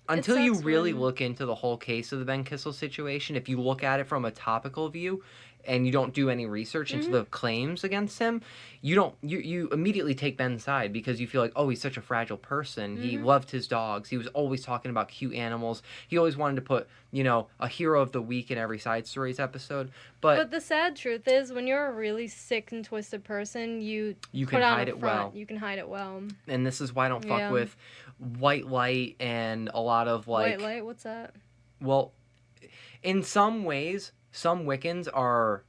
until you sucks really when- look into the whole case of the Ben Kissel situation, if you look at it from a topical view and you don't do any research into Mm-hmm. the claims against him, you immediately take Ben's side because you feel like, oh, he's such a fragile person. He Mm-hmm. loved his dogs. He was always talking about cute animals. He always wanted to put, a hero of the week in every Side Stories episode. But the sad truth is, when you're a really sick and twisted person, you You put can on hide a it front. well. You can hide it well. And this is why I don't fuck Yeah. with white light and a lot of like, White light, what's that? well, in some ways, some Wiccans are.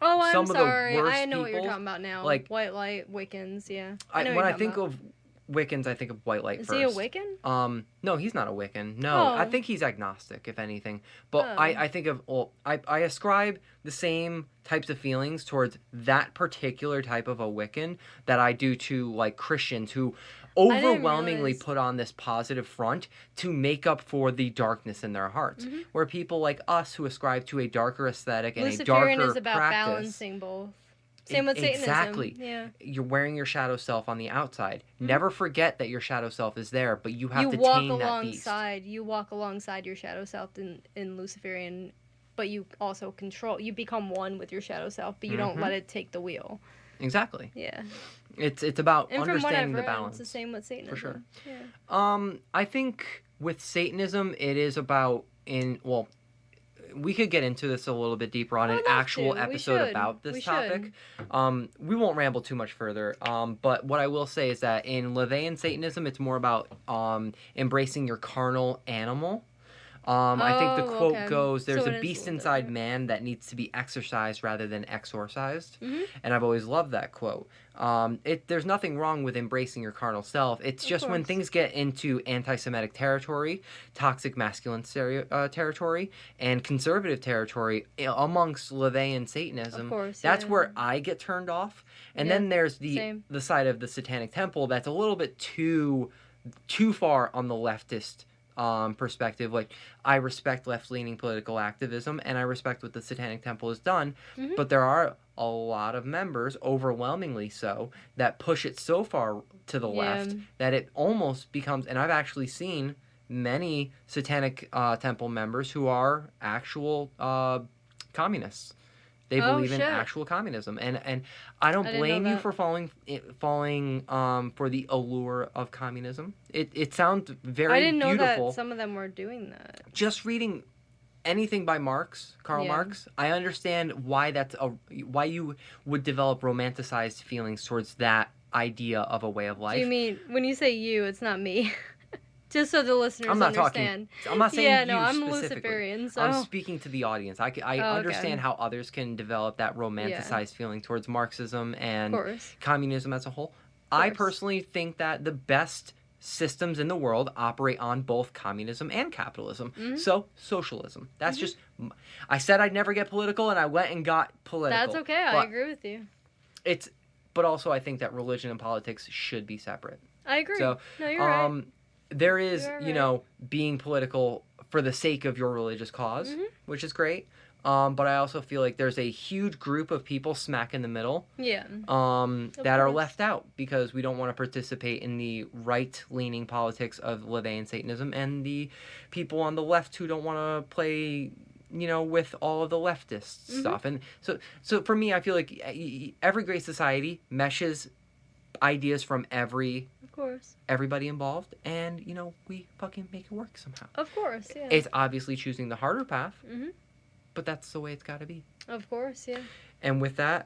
Oh, I'm Some of the sorry. worst I know what you're people, talking about now. like- White light, Wiccans, yeah. I, know when what I you're think talking of Wiccans, I think of white light about. Is first. he a Wiccan? No, he's not a Wiccan. No, I Oh. think he's agnostic, if anything. But Oh. I think of, I ascribe the same types of feelings towards that particular type of a Wiccan that I do to like Christians who didn't overwhelmingly realize- put on this positive front to make up for the darkness in their hearts. Mm-hmm. Where people like us who ascribe to a darker aesthetic and a Luciferian darker is about practice. balancing both. Same with Satanism. Exactly. Yeah. You're wearing your shadow self on the outside. Never forget that your shadow self is there, but you have You to walk tame that beast. alongside. You walk alongside your shadow self in Luciferian, but you also control. You become one with your shadow self, but you don't Mm-hmm. let it take the wheel. Exactly. Yeah. It's about And from what I've understanding the read, balance. it's the same with Satanism. sure. Yeah. I think with Satanism, it is about we could get into this a little bit deeper on I an would love actual to. We episode should. about this We topic. should. We won't ramble too much further. But what I will say is that in LaVeyan Satanism, it's more about embracing your carnal animal. I think the Oh, quote okay. goes, "There's So it a is a beast little inside different. man that needs to be exorcised rather than exorcised," Mhm. and I've always loved that quote. There's nothing wrong with embracing your carnal self. It's Of just when course. things get into anti-Semitic territory, toxic masculine territory, and conservative territory amongst LaVeyan Satanism. Of course, That's yeah. where I get turned off. And Yeah, then there's same. the side of the Satanic Temple that's a little bit too far on the leftist perspective. Like, I respect left-leaning political activism and I respect what the Satanic Temple has done, Mhm. but there are a lot of members, overwhelmingly so, that push it so far to the left that it almost becomes, and I've actually seen many Satanic Temple members who are actual communists. They Oh, believe in shit. actual communism, and I don't I didn't know blame you that. for falling for the allure of communism. It sounds very I didn't know beautiful. that some of them were doing that. Just reading anything by Karl Yeah. Marx, I understand why why you would develop romanticized feelings towards that idea of a way of life. Do you mean when you say you, it's not me? Just so the listeners I'm not understand. talking. I'm not saying Yeah, you no, I'm specifically. Luciferian, so I'm speaking to the audience. I Oh, okay. understand how others can develop that romanticized feeling towards Marxism of and course. communism as a whole. I course. personally think that the best systems in the world operate on both communism and capitalism. Mhm. So socialism. That's Mhm. just. I said I'd never get political, and I went and got political. That's okay. I But agree with you. But also I think that religion and politics should be separate. I agree. So, no, you're right. there is, You are you know, being political for the sake of your religious cause, Mhm. which is great. But I also feel like there's a huge group of people smack in the middle Yeah. that are course. left out because we don't want to participate in the right-leaning politics of LaVeyan Satanism, and the people on the left who don't want to play, you know, with all of the leftist stuff. And so for me, I feel like every great society meshes ideas from Of course. everybody involved, and you know, we fucking make it work somehow. Of course, yeah. It's obviously choosing the harder path, Mhm. but that's the way it's got to be. Of course, yeah. And with that,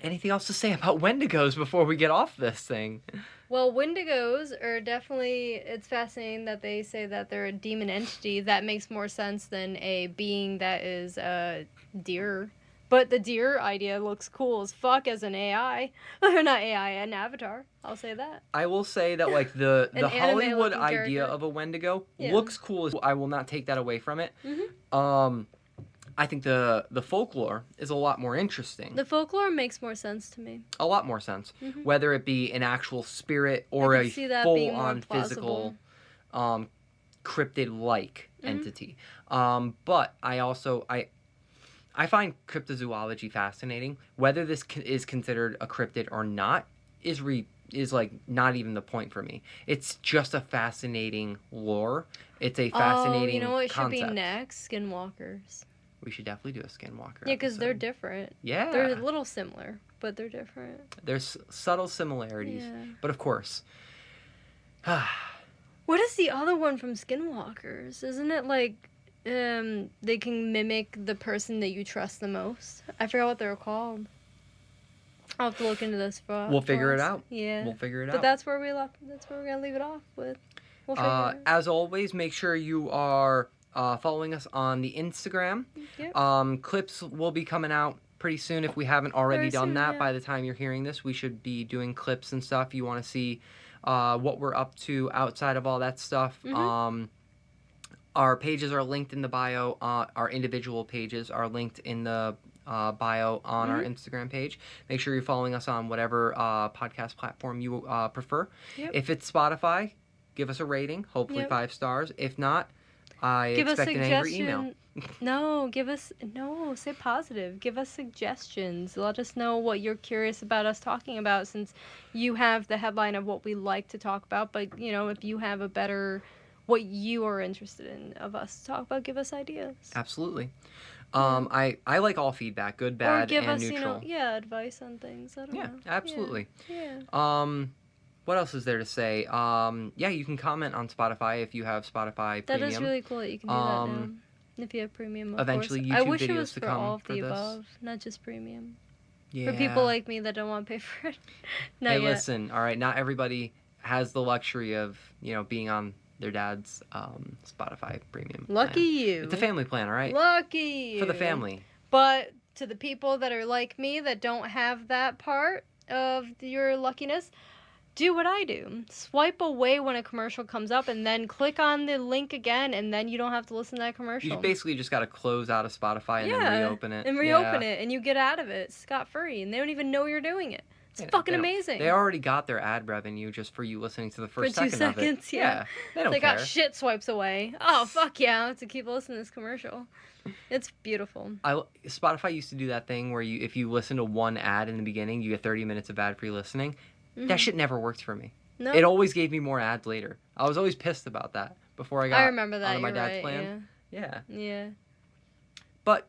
anything else to say about Wendigos before we get off this thing? Well, Wendigos are definitely, it's fascinating that they say that they're a demon entity. That makes more sense than a being that is a deer. But the deer idea looks cool as fuck as an AI. Or not AI, an avatar. I'll say that. I will say that like the An Hollywood anime-looking idea character. of a Wendigo Yeah. looks cool. I will not take that away from it. Mhm. I think the folklore is a lot more interesting. The folklore makes more sense to me. A lot more sense. Mhm. Whether it be an actual spirit or I a can see that being more full-on physical plausible. cryptid-like Mhm. entity. But I find cryptozoology fascinating. Whether this is considered a cryptid or not is like not even the point for me. It's just a fascinating lore. It's a fascinating Oh, you know what concept. should be next? Skinwalkers. We should definitely do a Skinwalker. Yeah, because they're episode. different. Yeah. They're a little similar, but they're different. There's subtle similarities, Yeah. but of course. What is the other one from Skinwalkers? Isn't it like they can mimic the person that you trust the most? I forgot what they're called. I'll have to look into this for. We'll for figure it us. out. Yeah. We'll figure it But out. that's where we left. That's where we're gonna leave it off with. We'll figure it out. As always, make sure you are following us on the Instagram. Yep. Clips will be coming out pretty soon if we haven't already Very done soon, that. yeah. By the time you're hearing this, we should be doing clips and stuff. You want to see what we're up to outside of all that stuff. Mhm. Our pages are linked in the bio. Our individual pages are linked in the bio on our Instagram page. Make sure you're following us on whatever podcast platform you prefer. Yep. If it's Spotify, give us a rating, hopefully Yep. 5 stars. If not, I Give us expect an angry email. suggestions. No, say positive. Give us suggestions. Let us know what you're curious about us talking about, since you have the headline of what we like to talk about. But, you know, if you have a better, what you are interested in of us to talk about, give us ideas. Absolutely. I like all feedback, good, bad, or give and us, neutral. advice on things. I don't know. Absolutely. Yeah. What else is there to say? You can comment on Spotify if you have Spotify That Premium. is really cool that you can do that now. If you have premium, of eventually course. YouTube I wish it videos was to for come all of for the this. above, not just premium. Yeah. For people like me that don't want to pay for it. Not Hey, yet. listen, all right, not everybody has the luxury of, being on their dad's Spotify premium. Lucky plan. you. It's a family plan, all right? Lucky you. For the family. But to the people that are like me that don't have that part of your luckiness, do what I do. Swipe away when a commercial comes up and then click on the link again, and then you don't have to listen to that commercial. You basically just got to close out of Spotify and then reopen it. And reopen it, and you get out of it scot-free, and they don't even know you're doing it. It's fucking amazing. They already got their ad revenue just for you listening to the first for 2 second seconds, of it. Yeah. They don't they care. got shit swipes away. Oh, fuck yeah, I have to keep listening to this commercial. It's beautiful. Spotify used to do that thing where if you listen to one ad in the beginning, you get 30 minutes of ad-free listening. Mm-hmm. That shit never worked for me. No? It always gave me more ads later. I was always pissed about that before I got remember that. on my You're dad's right, plan. Yeah. Yeah. But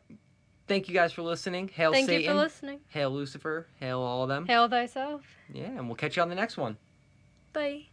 thank you guys for listening. Hail Thank Satan. you for listening. Hail Lucifer. Hail all of them. Hail thyself. Yeah, and we'll catch you on the next one. Bye.